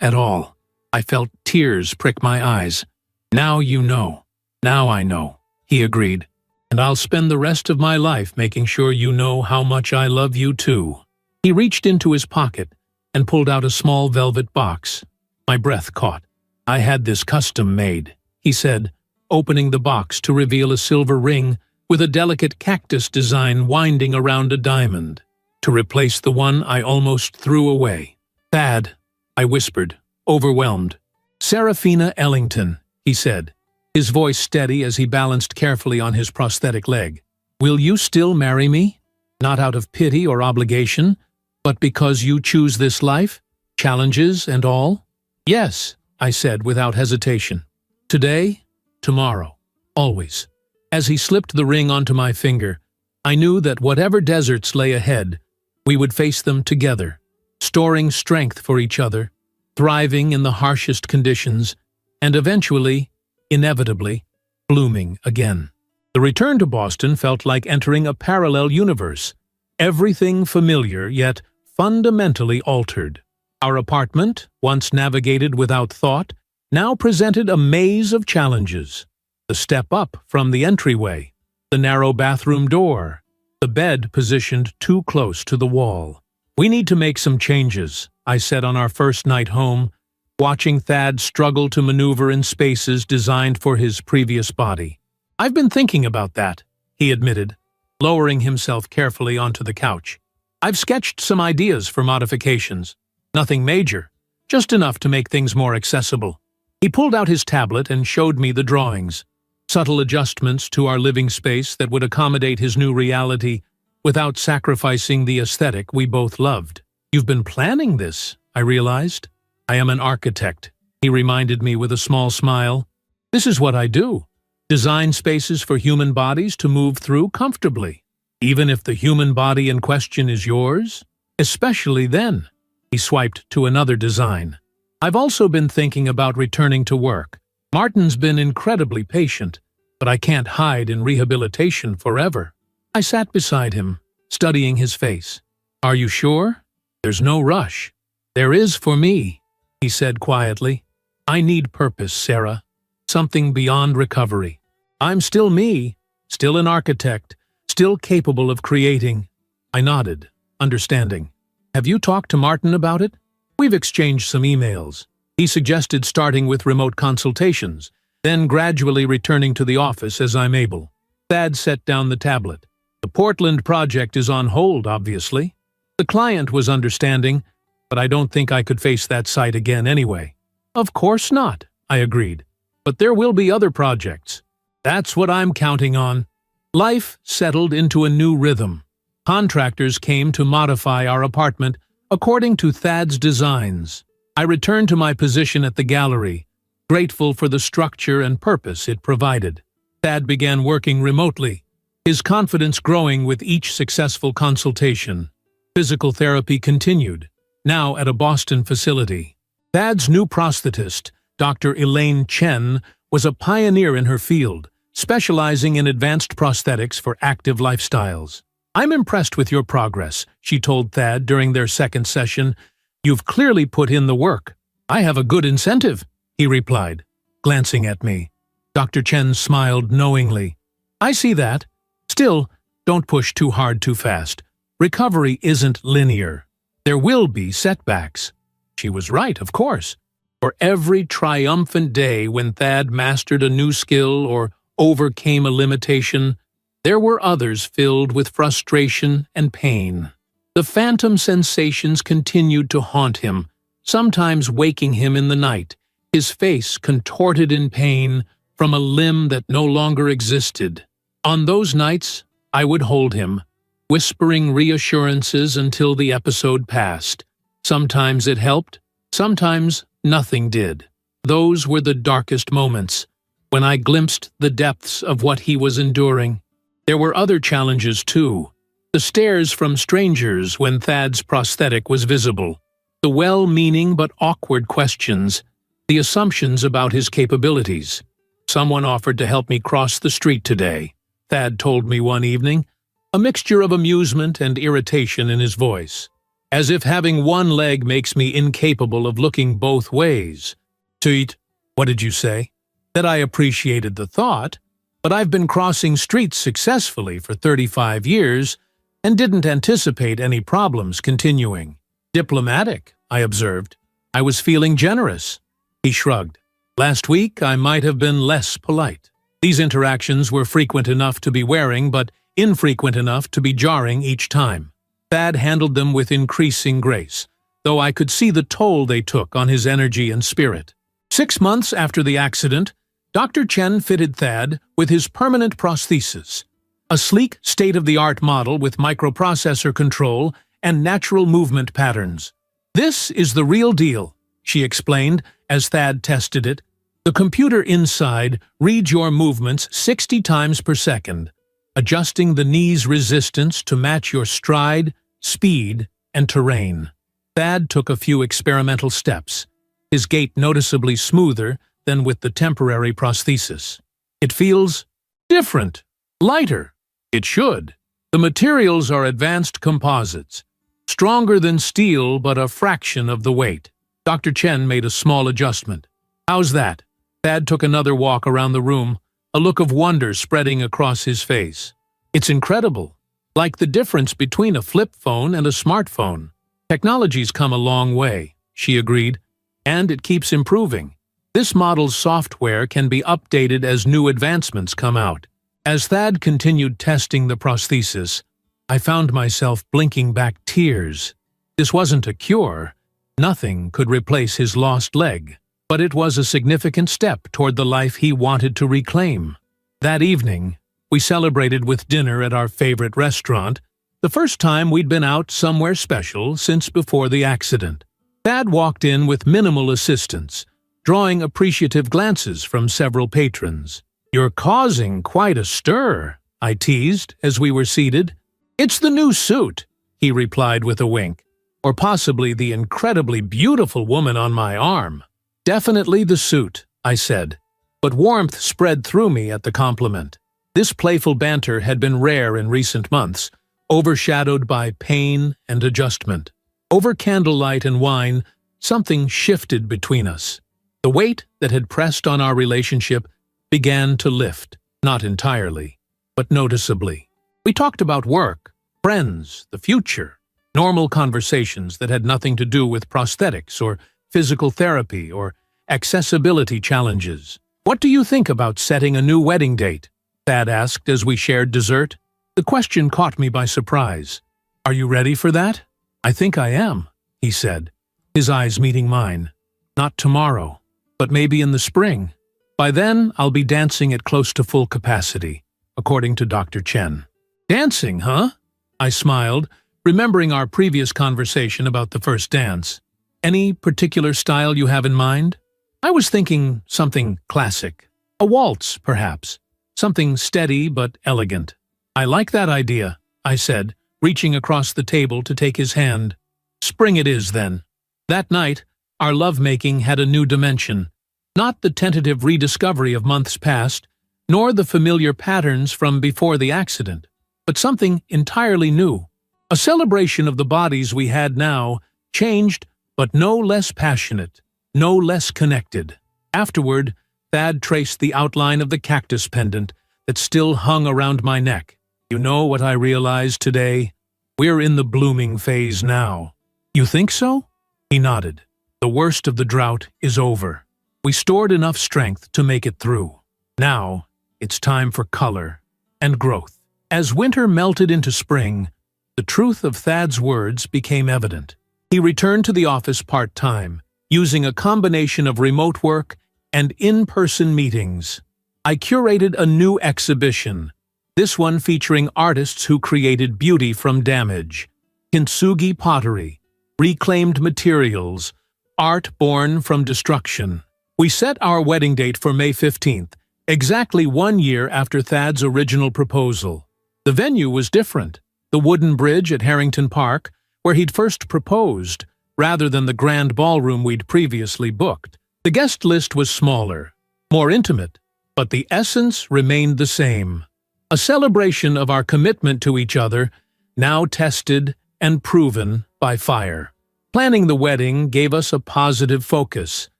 A: at all." I felt tears prick my eyes. "Now you know. Now I know," he agreed. "And I'll spend the rest of my life making sure you know how much I love you too." He reached into his pocket and pulled out a small velvet box. My breath caught. "I had this custom made," he said, opening the box to reveal a silver ring with a delicate cactus design winding around a diamond, to replace the one I almost threw away. "Thad," I whispered, overwhelmed. "Seraphina Ellington," he said, his voice steady as he balanced carefully on his prosthetic leg. "Will you still marry me? Not out of pity or obligation, but because you choose this life, challenges and all?" "Yes," I said without hesitation. "Today, tomorrow, always." As he slipped the ring onto my finger, I knew that whatever deserts lay ahead, we would face them together, storing strength for each other, thriving in the harshest conditions, and eventually, inevitably, blooming again. The return to Boston felt like entering a parallel universe, everything familiar yet fundamentally altered. Our apartment, once navigated without thought, now presented a maze of challenges. The step up from the entryway, the narrow bathroom door, the bed positioned too close to the wall. "We need to make some changes," I said on our first night home, watching Thad struggle to maneuver in spaces designed for his previous body. "I've been thinking about that," he admitted, lowering himself carefully onto the couch. "I've sketched some ideas for modifications. Nothing major, just enough to make things more accessible." He pulled out his tablet and showed me the drawings, subtle adjustments to our living space that would accommodate his new reality without sacrificing the aesthetic we both loved. "You've been planning this," I realized. "I am an architect," he reminded me with a small smile. "This is what I do. Design spaces for human bodies to move through comfortably. Even if the human body in question is yours? Especially then." He swiped to another design. "I've also been thinking about returning to work. Martin's been incredibly patient, but I can't hide in rehabilitation forever." I sat beside him, studying his face. "Are you sure? There's no rush." "There is for me," he said quietly. "I need purpose, Sarah. Something beyond recovery. I'm still me, still an architect, still capable of creating." I nodded, understanding. "Have you talked to Martin about it?" "We've exchanged some emails. He suggested starting with remote consultations, then gradually returning to the office as I'm able." Thad set down the tablet, The Portland project is on hold, obviously. The client was understanding, but I don't think I could face that site again anyway. Of course not, I agreed. But there will be other projects. That's what I'm counting on. Life settled into a new rhythm. Contractors came to modify our apartment according to Thad's designs. I returned to my position at the gallery, grateful for the structure and purpose it provided. Thad began working remotely, his confidence growing with each successful consultation. Physical therapy continued, now at a Boston facility. Thad's new prosthetist, Dr. Elaine Chen, was a pioneer in her field, specializing in advanced prosthetics for active lifestyles. "I'm impressed with your progress," she told Thad during their second session. "You've clearly put in the work." "I have a good incentive," he replied, glancing at me. Dr. Chen smiled knowingly. "I see that. Still, don't push too hard too fast. Recovery isn't linear. There will be setbacks." She was right, of course. For every triumphant day when Thad mastered a new skill or overcame a limitation, there were others filled with frustration and pain. The phantom sensations continued to haunt him, sometimes waking him in the night, his face contorted in pain from a limb that no longer existed. On those nights, I would hold him, whispering reassurances until the episode passed. Sometimes it helped, sometimes nothing did. Those were the darkest moments, when I glimpsed the depths of what he was enduring. There were other challenges, too. The stares from strangers when Thad's prosthetic was visible. The well-meaning but awkward questions. The assumptions about his capabilities. "Someone offered to help me cross the street today," Thad told me one evening, a mixture of amusement and irritation in his voice. "As if having one leg makes me incapable of looking both ways." "Tweet, what did you say?" "That I appreciated the thought, but I've been crossing streets successfully for 35 years and didn't anticipate any problems continuing." "Diplomatic," I observed. "I was feeling generous." He shrugged. "Last week I might have been less polite." These interactions were frequent enough to be wearing, but infrequent enough to be jarring each time. Thad handled them with increasing grace, though I could see the toll they took on his energy and spirit. 6 months after the accident, Dr. Chen fitted Thad with his permanent prosthesis, a sleek, state-of-the-art model with microprocessor control and natural movement patterns. "This is the real deal," she explained as Thad tested it. "The computer inside reads your movements 60 times per second, adjusting the knee's resistance to match your stride, speed, and terrain." Thad took a few experimental steps, his gait noticeably smoother than with the temporary prosthesis. "It feels different, lighter. It should. The materials are advanced composites, stronger than steel but a fraction of the weight." Dr. Chen made a small adjustment. "How's that?" Thad took another walk around the room, a look of wonder spreading across his face. "It's incredible. Like the difference between a flip phone and a smartphone. Technology's come a long way," she agreed, "and it keeps improving. This model's software can be updated as new advancements come out." As Thad continued testing the prosthesis, I found myself blinking back tears. This wasn't a cure. Nothing could replace his lost leg, but it was a significant step toward the life he wanted to reclaim. That evening, we celebrated with dinner at our favorite restaurant, the first time we'd been out somewhere special since before the accident. Thad walked in with minimal assistance, drawing appreciative glances from several patrons. "You're causing quite a stir," I teased as we were seated. "It's the new suit," he replied with a wink. "Or possibly the incredibly beautiful woman on my arm." "Definitely the suit," I said, but warmth spread through me at the compliment. This playful banter had been rare in recent months, overshadowed by pain and adjustment. Over candlelight and wine, something shifted between us. The weight that had pressed on our relationship began to lift, not entirely, but noticeably. We talked about work, friends, the future, normal conversations that had nothing to do with prosthetics or physical therapy or accessibility challenges. "What do you think about setting a new wedding date?" Thad asked as we shared dessert. The question caught me by surprise. "Are you ready for that?" "I think I am," he said, his eyes meeting mine. "Not tomorrow, but maybe in the spring. By then, I'll be dancing at close to full capacity, according to Dr. Chen." "Dancing, huh?" I smiled, remembering our previous conversation about the first dance. "Any particular style you have in mind?" I was thinking something classic. A waltz, perhaps. Something steady but elegant. "I like that idea," I said, reaching across the table to take his hand. "Spring it is, then." That night, our lovemaking had a new dimension. Not the tentative rediscovery of months past, nor the familiar patterns from before the accident, but something entirely new. A celebration of the bodies we had now, changed but no less passionate, no less connected. Afterward, Thad traced the outline of the cactus pendant that still hung around my neck. "You know what I realized today? We're in the blooming phase now." "You think so?" He nodded. "The worst of the drought is over. We stored enough strength to make it through. Now, it's time for color and growth." As winter melted into spring, the truth of Thad's words became evident. He returned to the office part-time, using a combination of remote work and in-person meetings. I curated a new exhibition, this one featuring artists who created beauty from damage, kintsugi pottery, reclaimed materials, art born from destruction. We set our wedding date for May 15th, exactly 1 year after Thad's original proposal. The venue was different, the wooden bridge at Harrington Park, where he'd first proposed, rather than the grand ballroom we'd previously booked. The guest list was smaller, more intimate, but the essence remained the same. A celebration of our commitment to each other, now tested and proven by fire. Planning the wedding gave us a positive focus,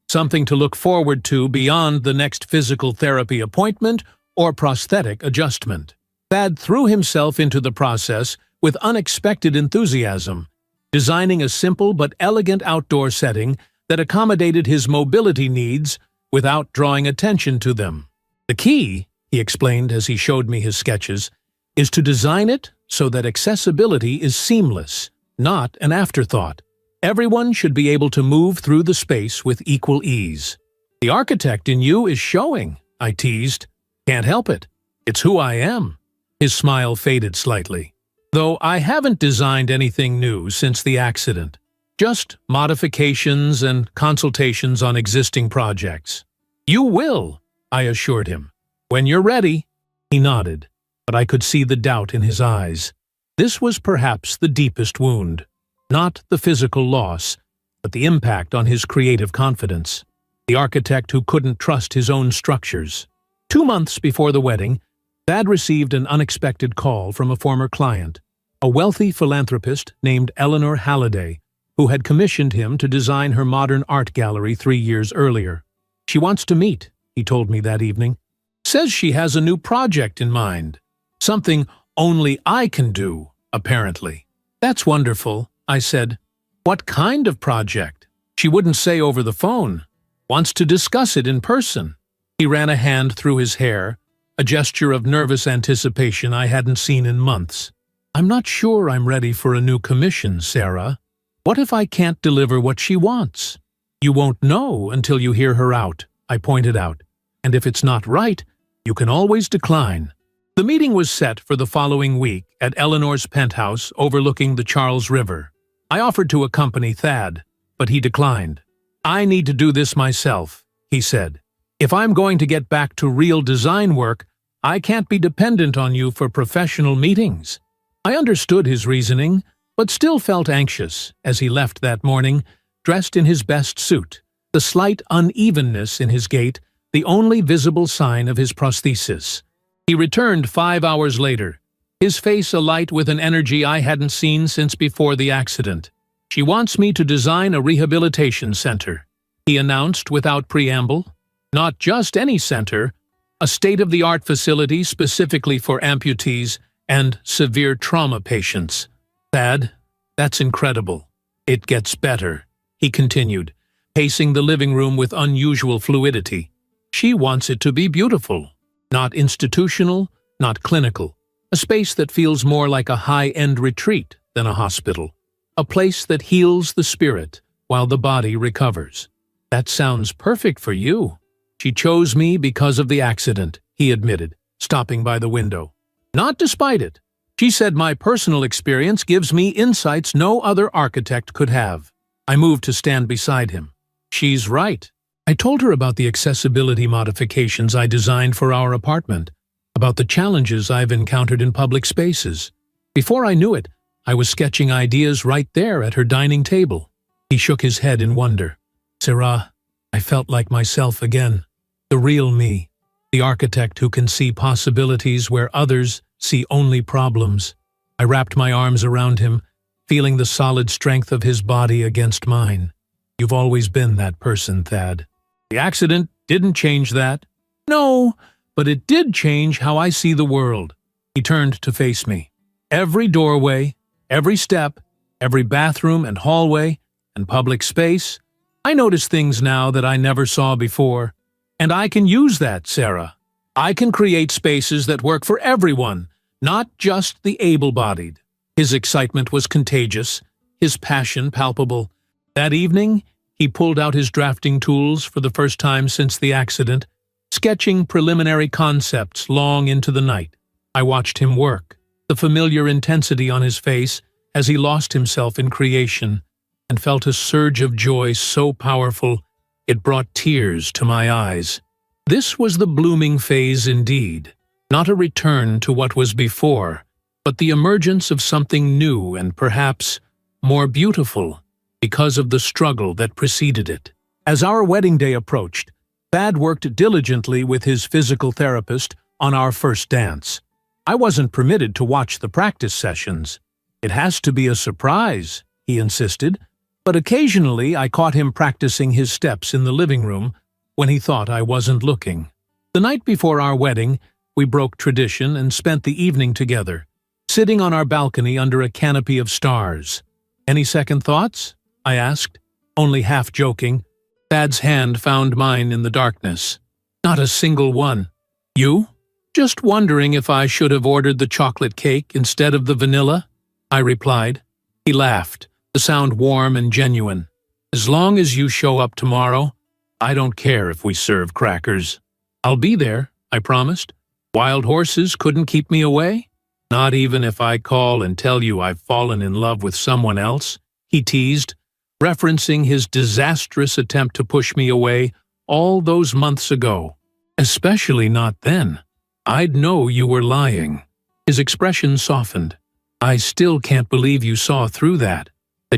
A: something to look forward to beyond the next physical therapy appointment or prosthetic adjustment. Thad threw himself into the process with unexpected enthusiasm, designing a simple but elegant outdoor setting that accommodated his mobility needs without drawing attention to them. "The key," he explained as he showed me his sketches, "is to design it so that accessibility is seamless, not an afterthought. Everyone should be able to move through the space with equal ease." "The architect in you is showing," I teased. "Can't help it. It's who I am." His smile faded slightly. "Though I haven't designed anything new since the accident. Just modifications and consultations on existing projects." "You will," I assured him. "When you're ready." He nodded, but I could see the doubt in his eyes. This was perhaps the deepest wound. Not the physical loss, but the impact on his creative confidence. The architect who couldn't trust his own structures. 2 months before the wedding, Thad received an unexpected call from a former client, a wealthy philanthropist named Eleanor Halliday, who had commissioned him to design her modern art gallery 3 years earlier. "She wants to meet," he told me that evening. "Says she has a new project in mind. Something only I can do, apparently." "That's wonderful," I said. "What kind of project?" "She wouldn't say over the phone. Wants to discuss it in person." He ran a hand through his hair, a gesture of nervous anticipation I hadn't seen in months. "I'm not sure I'm ready for a new commission, Sarah. What if I can't deliver what she wants?" "You won't know until you hear her out," I pointed out. "And if it's not right, you can always decline." The meeting was set for the following week at Eleanor's penthouse overlooking the Charles River. I offered to accompany Thad, but he declined. "I need to do this myself," he said. "If I'm going to get back to real design work, I can't be dependent on you for professional meetings." I understood his reasoning, but still felt anxious as he left that morning, dressed in his best suit, the slight unevenness in his gait the only visible sign of his prosthesis. He returned 5 hours later, his face alight with an energy I hadn't seen since before the accident. "She wants me to design a rehabilitation center," he announced without preamble. "Not just any center, a state-of-the-art facility specifically for amputees and severe trauma patients." "Thad, that's incredible. It gets better," he continued, pacing the living room with unusual fluidity. "She wants it to be beautiful, not institutional, not clinical, A space that feels more like a high-end retreat than a hospital. A place that heals the spirit while the body recovers. That sounds perfect for you. She chose me because of the accident, he admitted, stopping by the window. Not despite it. She said my personal experience gives me insights no other architect could have. I moved to stand beside him. She's right. I told her about the accessibility modifications I designed for our apartment, about the challenges I've encountered in public spaces. Before I knew it, I was sketching ideas right there at her dining table. He shook his head in wonder. Sarah, I felt like myself again. The real me. The architect who can see possibilities where others see only problems. I wrapped my arms around him, feeling the solid strength of his body against mine. You've always been that person, Thad. The accident didn't change that. No, but it did change how I see the world. He turned to face me. Every doorway, every step, every bathroom and hallway and public space, I notice things now that I never saw before. And I can use that, Sarah. I can create spaces that work for everyone, not just the able-bodied. His excitement was contagious, his passion palpable. That evening, he pulled out his drafting tools for the first time since the accident, sketching preliminary concepts long into the night. I watched him work, the familiar intensity on his face as he lost himself in creation, and felt a surge of joy so powerful it brought tears to my eyes. This was the blooming phase indeed, not a return to what was before, but the emergence of something new and perhaps more beautiful because of the struggle that preceded it. As our wedding day approached, Thad worked diligently with his physical therapist on our first dance. I wasn't permitted to watch the practice sessions. It has to be a surprise, he insisted, but occasionally I caught him practicing his steps in the living room when he thought I wasn't looking. The night before our wedding, we broke tradition and spent the evening together, sitting on our balcony under a canopy of stars. Any second thoughts? I asked, only half joking. Thad's hand found mine in the darkness. Not a single one. You? Just wondering if I should have ordered the chocolate cake instead of the vanilla, I replied. He laughed, the sound warm and genuine. As long as you show up tomorrow, I don't care if we serve crackers. I'll be there, I promised. Wild horses couldn't keep me away? Not even if I call and tell you I've fallen in love with someone else, he teased, referencing his disastrous attempt to push me away all those months ago. Especially not then. I'd know you were lying. His expression softened. I still can't believe you saw through that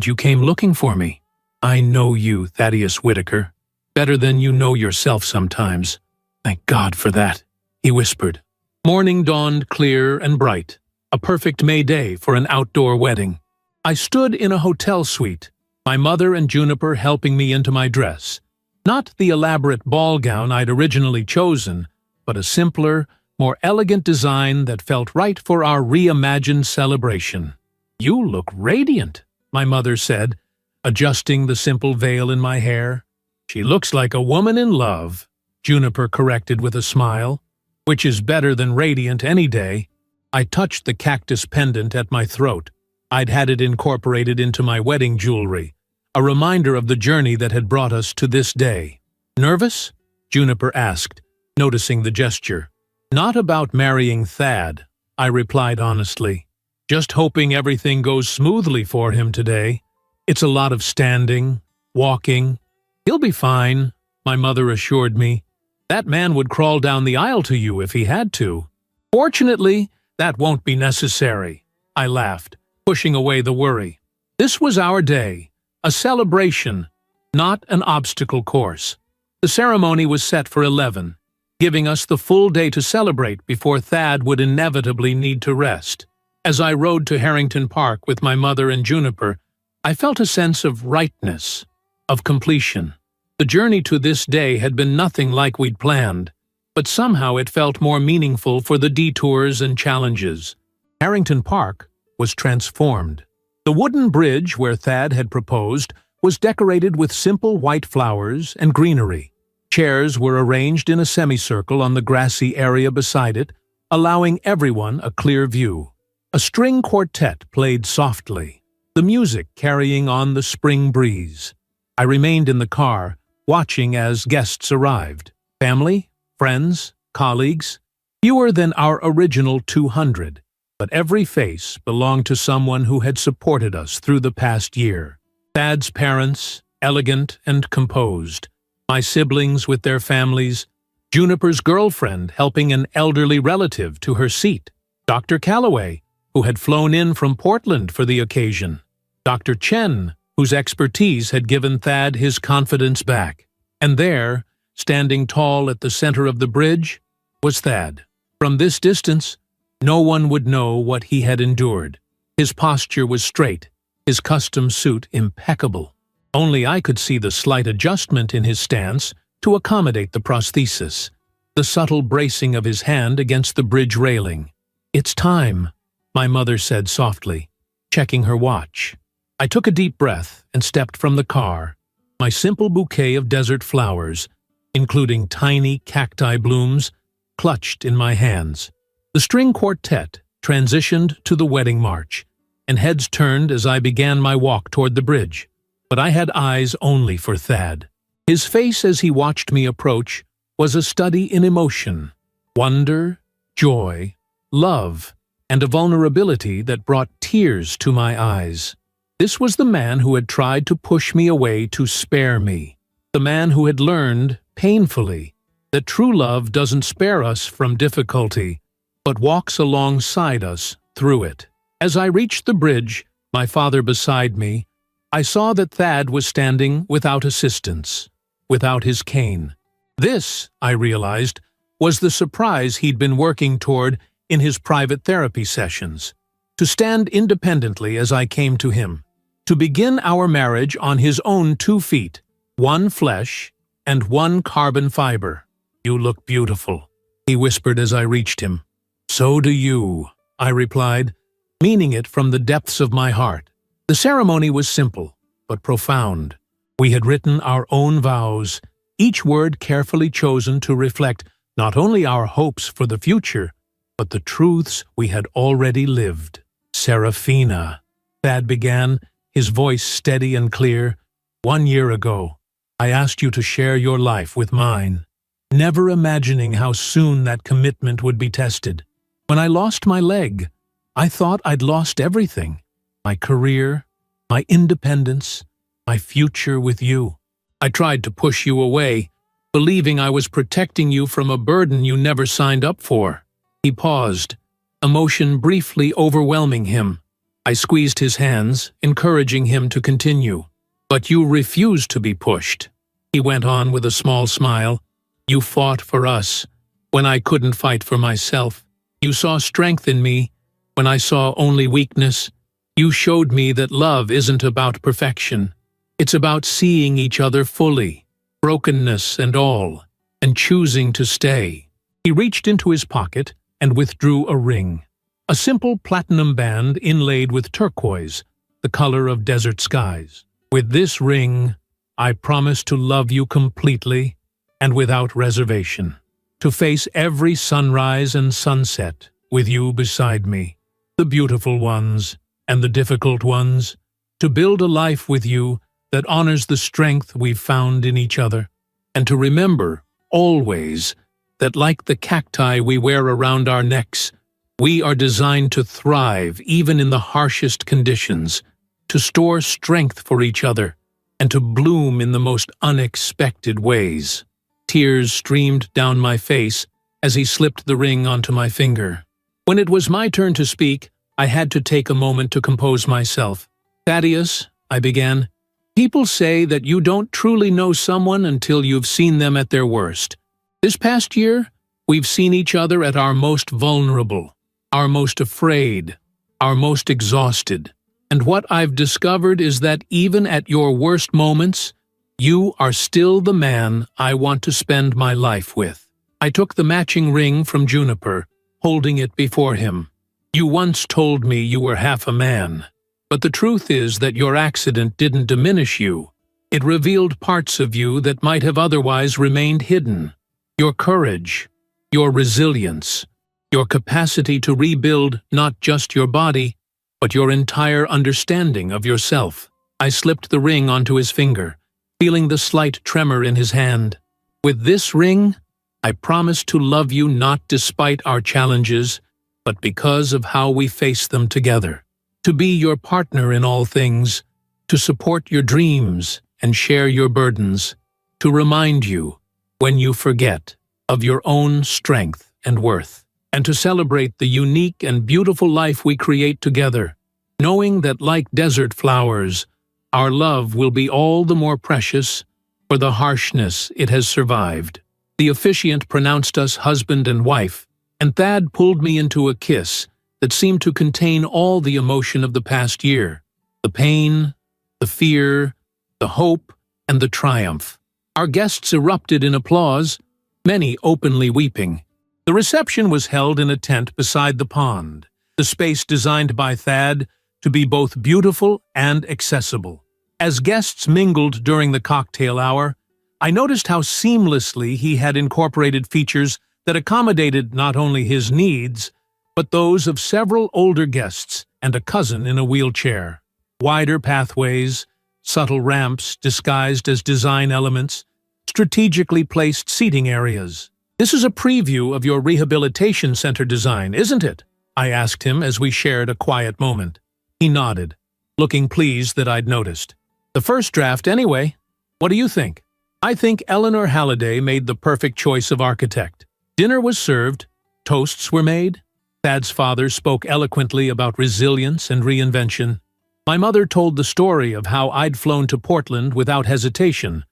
A: you came looking for me. I know you, Thaddeus Whitaker, better than you know yourself sometimes. Thank God for that, he whispered. Morning dawned clear and bright, a perfect May day for an outdoor wedding. I stood in a hotel suite, my mother and Juniper helping me into my dress. Not the elaborate ball gown I'd originally chosen, but a simpler, more elegant design that felt right for our reimagined celebration. You look radiant, my mother said, adjusting the simple veil in my hair. She looks like a woman in love, Juniper corrected with a smile, which is better than radiant any day. I touched the cactus pendant at my throat. I'd had it incorporated into my wedding jewelry, a reminder of the journey that had brought us to this day. Nervous? Juniper asked, noticing the gesture. Not about marrying Thad, I replied honestly. Just hoping everything goes smoothly for him today. It's a lot of standing, walking. He'll be fine, my mother assured me. That man would crawl down the aisle to you if he had to. Fortunately, that won't be necessary, I laughed, pushing away the worry. This was our day, a celebration, not an obstacle course. The ceremony was set for 11, giving us the full day to celebrate before Thad would inevitably need to rest. As I rode to Harrington Park with my mother and Juniper, I felt a sense of rightness, of completion. The journey to this day had been nothing like we'd planned, but somehow it felt more meaningful for the detours and challenges. Harrington Park was transformed. The wooden bridge where Thad had proposed was decorated with simple white flowers and greenery. Chairs were arranged in a semicircle on the grassy area beside it, allowing everyone a clear view. A string quartet played softly, the music carrying on the spring breeze. I remained in the car, watching as guests arrived. Family, friends, colleagues, fewer than our original 200, but every face belonged to someone who had supported us through the past year. Thad's parents, elegant and composed, my siblings with their families, Juniper's girlfriend helping an elderly relative to her seat, Dr. Calloway, who had flown in from Portland for the occasion, Dr. Chen, whose expertise had given Thad his confidence back. And there, standing tall at the center of the bridge, was Thad. From this distance, no one would know what he had endured. His posture was straight, his custom suit impeccable. Only I could see the slight adjustment in his stance to accommodate the prosthesis, the subtle bracing of his hand against the bridge railing. "It's time," my mother said softly, checking her watch. I took a deep breath and stepped from the car, my simple bouquet of desert flowers, including tiny cacti blooms, clutched in my hands. The string quartet transitioned to the wedding march, and heads turned as I began my walk toward the bridge. But I had eyes only for Thad. His face as he watched me approach was a study in emotion, wonder, joy, love, and a vulnerability that brought tears to my eyes. This was the man who had tried to push me away to spare me, the man who had learned, painfully, that true love doesn't spare us from difficulty, but walks alongside us through it. As I reached the bridge, my father beside me, I saw that Thad was standing without assistance, without his cane. This, I realized, was the surprise he'd been working toward in his private therapy sessions. To stand independently as I came to him. To begin our marriage on his own 2 feet, one flesh and one carbon fiber. "You look beautiful," he whispered as I reached him. "So do you," I replied, meaning it from the depths of my heart. The ceremony was simple, but profound. We had written our own vows, each word carefully chosen to reflect not only our hopes for the future, but the truths we had already lived. "Serafina," Thad began, his voice steady and clear, "1 year ago, I asked you to share your life with mine, never imagining how soon that commitment would be tested. When I lost my leg, I thought I'd lost everything. My career, my independence, my future with you. I tried to push you away, believing I was protecting you from a burden you never signed up for." He paused, emotion briefly overwhelming him. I squeezed his hands, encouraging him to continue. "But you refused to be pushed," he went on with a small smile. "You fought for us when I couldn't fight for myself. You saw strength in me when I saw only weakness. You showed me that love isn't about perfection. It's about seeing each other fully, brokenness and all, and choosing to stay." He reached into his pocket and withdrew a ring. A simple platinum band inlaid with turquoise, the color of desert skies. "With this ring, I promise to love you completely and without reservation. To face every sunrise and sunset with you beside me, the beautiful ones and the difficult ones, to build a life with you that honors the strength we've found in each other, and to remember, always, that like the cacti we wear around our necks, we are designed to thrive even in the harshest conditions, to store strength for each other, and to bloom in the most unexpected ways." Tears streamed down my face as he slipped the ring onto my finger. When it was my turn to speak, I had to take a moment to compose myself. "Thaddeus," I began, "people say that you don't truly know someone until you've seen them at their worst. This past year, we've seen each other at our most vulnerable, our most afraid, our most exhausted. And what I've discovered is that even at your worst moments, you are still the man I want to spend my life with." I took the matching ring from Juniper, holding it before him. "You once told me you were half a man, but the truth is that your accident didn't diminish you. It revealed parts of you that might have otherwise remained hidden. Your courage, your resilience, your capacity to rebuild not just your body, but your entire understanding of yourself. I slipped the ring onto his finger, feeling the slight tremor in his hand. With this ring, I promise to love you not despite our challenges, but because of how we face them together. To be your partner in all things, to support your dreams and share your burdens, to remind you, when you forget, of your own strength and worth, and to celebrate the unique and beautiful life we create together, knowing that like desert flowers, our love will be all the more precious for the harshness it has survived. The officiant pronounced us husband and wife, and Thad pulled me into a kiss that seemed to contain all the emotion of the past year, the pain, the fear, the hope, and the triumph. Our guests erupted in applause, many openly weeping. The reception was held in a tent beside the pond, the space designed by Thad to be both beautiful and accessible. As guests mingled during the cocktail hour, I noticed how seamlessly he had incorporated features that accommodated not only his needs, but those of several older guests and a cousin in a wheelchair. Wider pathways, subtle ramps disguised as design elements, strategically placed seating areas. "This is a preview of your rehabilitation center design, isn't it?" I asked him as we shared a quiet moment. He nodded, looking pleased that I'd noticed. "The first draft anyway. What do you think?" I think Eleanor Halliday made the perfect choice of architect. Dinner was served, toasts were made. Thad's father spoke eloquently about resilience and reinvention. My mother told the story of how I'd flown to Portland without hesitation,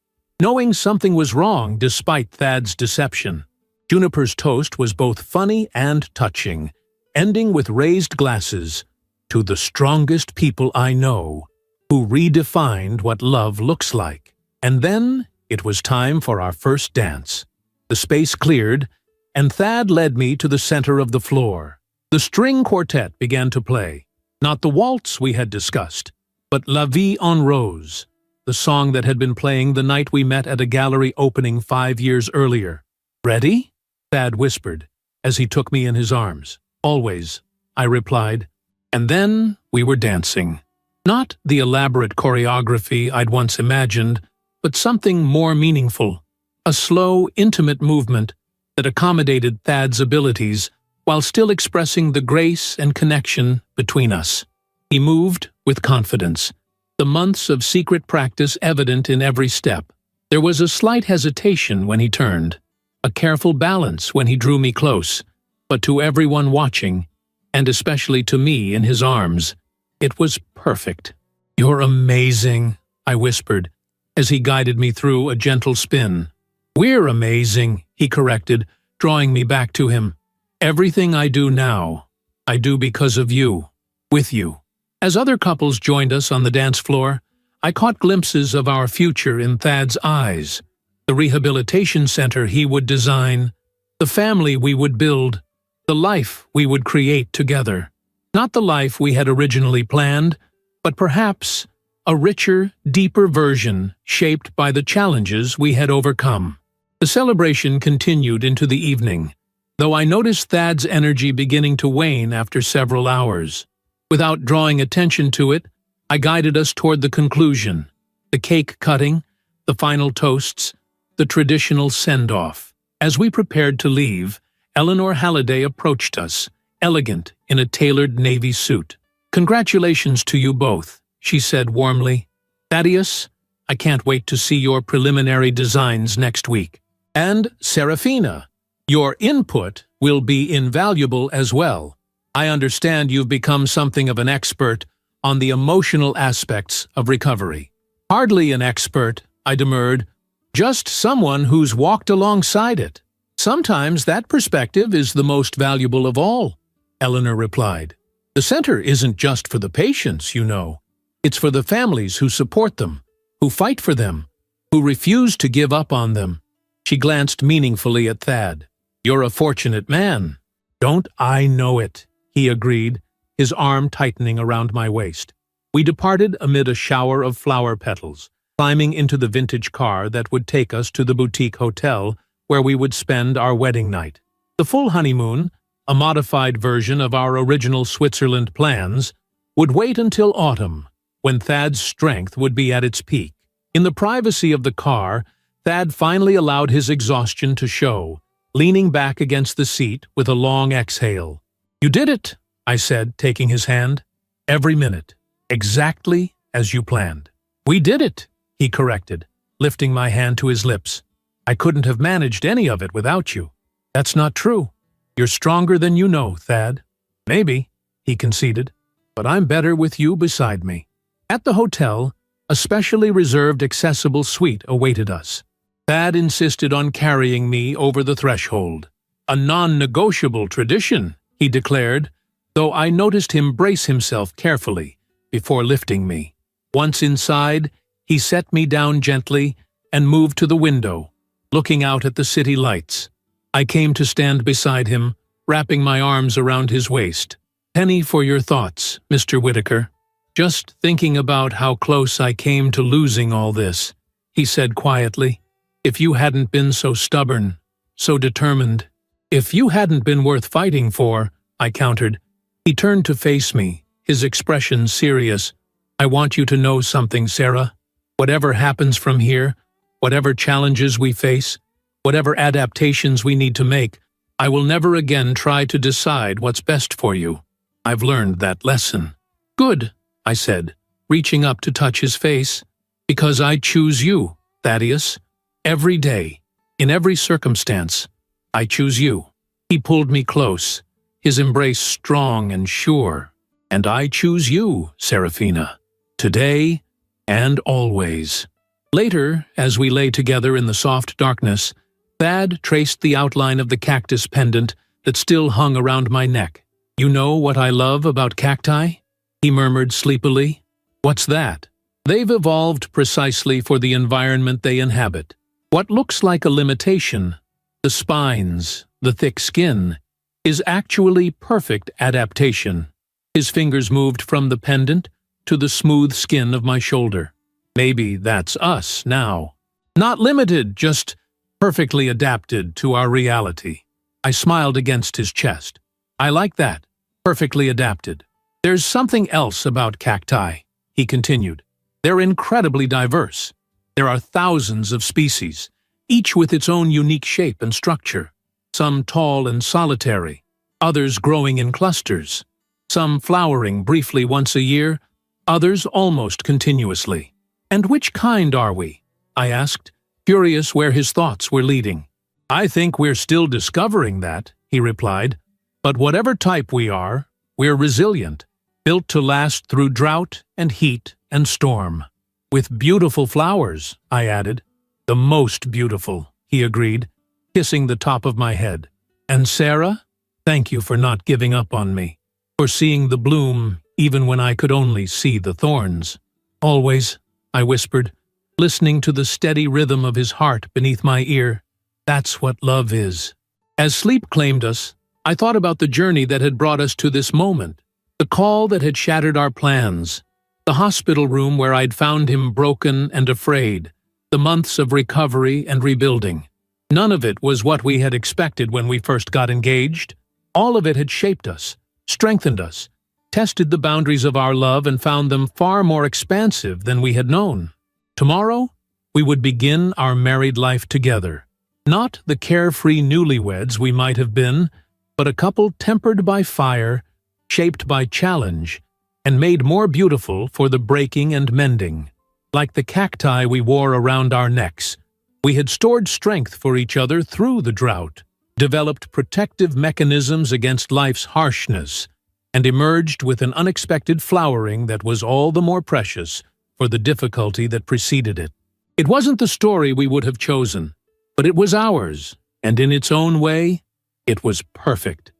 A: knowing something was wrong despite Thad's deception. Juniper's toast was both funny and touching, ending with raised glasses to the strongest people I know, who redefined what love looks like. And then it was time for our first dance. The space cleared, and Thad led me to the center of the floor. The string quartet began to play, not the waltz we had discussed, but La Vie en Rose, the song that had been playing the night we met at a gallery opening 5 years earlier. "Ready?" Thad whispered, as he took me in his arms. "Always," I replied. And then we were dancing. Not the elaborate choreography I'd once imagined, but something more meaningful. A slow, intimate movement that accommodated Thad's abilities while still expressing the grace and connection between us. He moved with confidence, the months of secret practice evident in every step. There was a slight hesitation when he turned, a careful balance when he drew me close, but to everyone watching, and especially to me in his arms, it was perfect. "You're amazing," I whispered, as he guided me through a gentle spin. "We're amazing," he corrected, drawing me back to him. "Everything I do now, I do because of you, with you." As other couples joined us on the dance floor, I caught glimpses of our future in Thad's eyes, the rehabilitation center he would design, the family we would build, the life we would create together. Not the life we had originally planned, but perhaps a richer, deeper version shaped by the challenges we had overcome. The celebration continued into the evening, though I noticed Thad's energy beginning to wane after several hours. Without drawing attention to it, I guided us toward the conclusion, the cake cutting, the final toasts, the traditional send-off. As we prepared to leave, Eleanor Halliday approached us, elegant in a tailored navy suit. "Congratulations to you both," she said warmly. "Thaddeus, I can't wait to see your preliminary designs next week. And Serafina, your input will be invaluable as well. I understand you've become something of an expert on the emotional aspects of recovery." "Hardly an expert," I demurred, "just someone who's walked alongside it." "Sometimes that perspective is the most valuable of all," Eleanor replied. "The center isn't just for the patients, you know. It's for the families who support them, who fight for them, who refuse to give up on them." She glanced meaningfully at Thad. "You're a fortunate man." "Don't I know it?" he agreed, his arm tightening around my waist. We departed amid a shower of flower petals, climbing into the vintage car that would take us to the boutique hotel where we would spend our wedding night. The full honeymoon, a modified version of our original Switzerland plans, would wait until autumn, when Thad's strength would be at its peak. In the privacy of the car, Thad finally allowed his exhaustion to show, leaning back against the seat with a long exhale. "You did it," I said, taking his hand. "Every minute. Exactly as you planned." "We did it," he corrected, lifting my hand to his lips. "I couldn't have managed any of it without you." "That's not true. You're stronger than you know, Thad." "Maybe," he conceded, "but I'm better with you beside me." At the hotel, a specially reserved accessible suite awaited us. Thad insisted on carrying me over the threshold. "A non-negotiable tradition," he declared, though I noticed him brace himself carefully before lifting me. Once inside, he set me down gently and moved to the window, looking out at the city lights. I came to stand beside him, wrapping my arms around his waist. "Penny for your thoughts, Mr. Whitaker. Just thinking about how close I came to losing all this," he said quietly. "If you hadn't been so stubborn, so determined." "If you hadn't been worth fighting for," I countered. He turned to face me, his expression serious. "I want you to know something, Sarah. Whatever happens from here, whatever challenges we face, whatever adaptations we need to make, I will never again try to decide what's best for you. I've learned that lesson." "Good," I said, reaching up to touch his face. "Because I choose you, Thaddeus. Every day, in every circumstance, I choose you." He pulled me close, his embrace strong and sure. "And I choose you, Serafina. Today and always." Later, as we lay together in the soft darkness, Thad traced the outline of the cactus pendant that still hung around my neck. "You know what I love about cacti?" he murmured sleepily. "What's that?" "They've evolved precisely for the environment they inhabit. What looks like a limitation, the spines, the thick skin, is actually perfect adaptation." His fingers moved from the pendant to the smooth skin of my shoulder. "Maybe that's us now. Not limited, just perfectly adapted to our reality." I smiled against his chest. "I like that. Perfectly adapted. There's something else about cacti," he continued. "They're incredibly diverse. There are thousands of species, each with its own unique shape and structure. Some tall and solitary, others growing in clusters. Some flowering briefly once a year, others almost continuously." "And which kind are we?" I asked, curious where his thoughts were leading. "I think we're still discovering that," he replied. "But whatever type we are, we're resilient, built to last through drought and heat and storm." "With beautiful flowers," I added. "The most beautiful," he agreed, kissing the top of my head. "And Sarah, thank you for not giving up on me, for seeing the bloom even when I could only see the thorns." "Always," I whispered, listening to the steady rhythm of his heart beneath my ear. "That's what love is." As sleep claimed us, I thought about the journey that had brought us to this moment, the call that had shattered our plans, the hospital room where I'd found him broken and afraid, the months of recovery and rebuilding. None of it was what we had expected when we first got engaged. All of it had shaped us, strengthened us, tested the boundaries of our love and found them far more expansive than we had known. Tomorrow, we would begin our married life together. Not the carefree newlyweds we might have been, but a couple tempered by fire, shaped by challenge, and made more beautiful for the breaking and mending. Like the cacti we wore around our necks, we had stored strength for each other through the drought, developed protective mechanisms against life's harshness, and emerged with an unexpected flowering that was all the more precious for the difficulty that preceded it. It wasn't the story we would have chosen, but it was ours, and in its own way, it was perfect.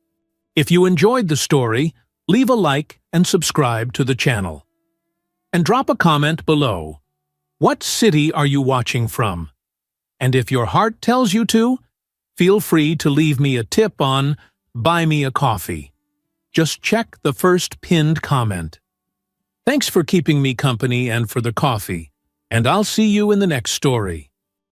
A: If you enjoyed the story, leave a like and subscribe to the channel. And drop a comment below. What city are you watching from? And if your heart tells you to, feel free to leave me a tip on Buy Me a Coffee. Just check the first pinned comment. Thanks for keeping me company and for the coffee, and I'll see you in the next story.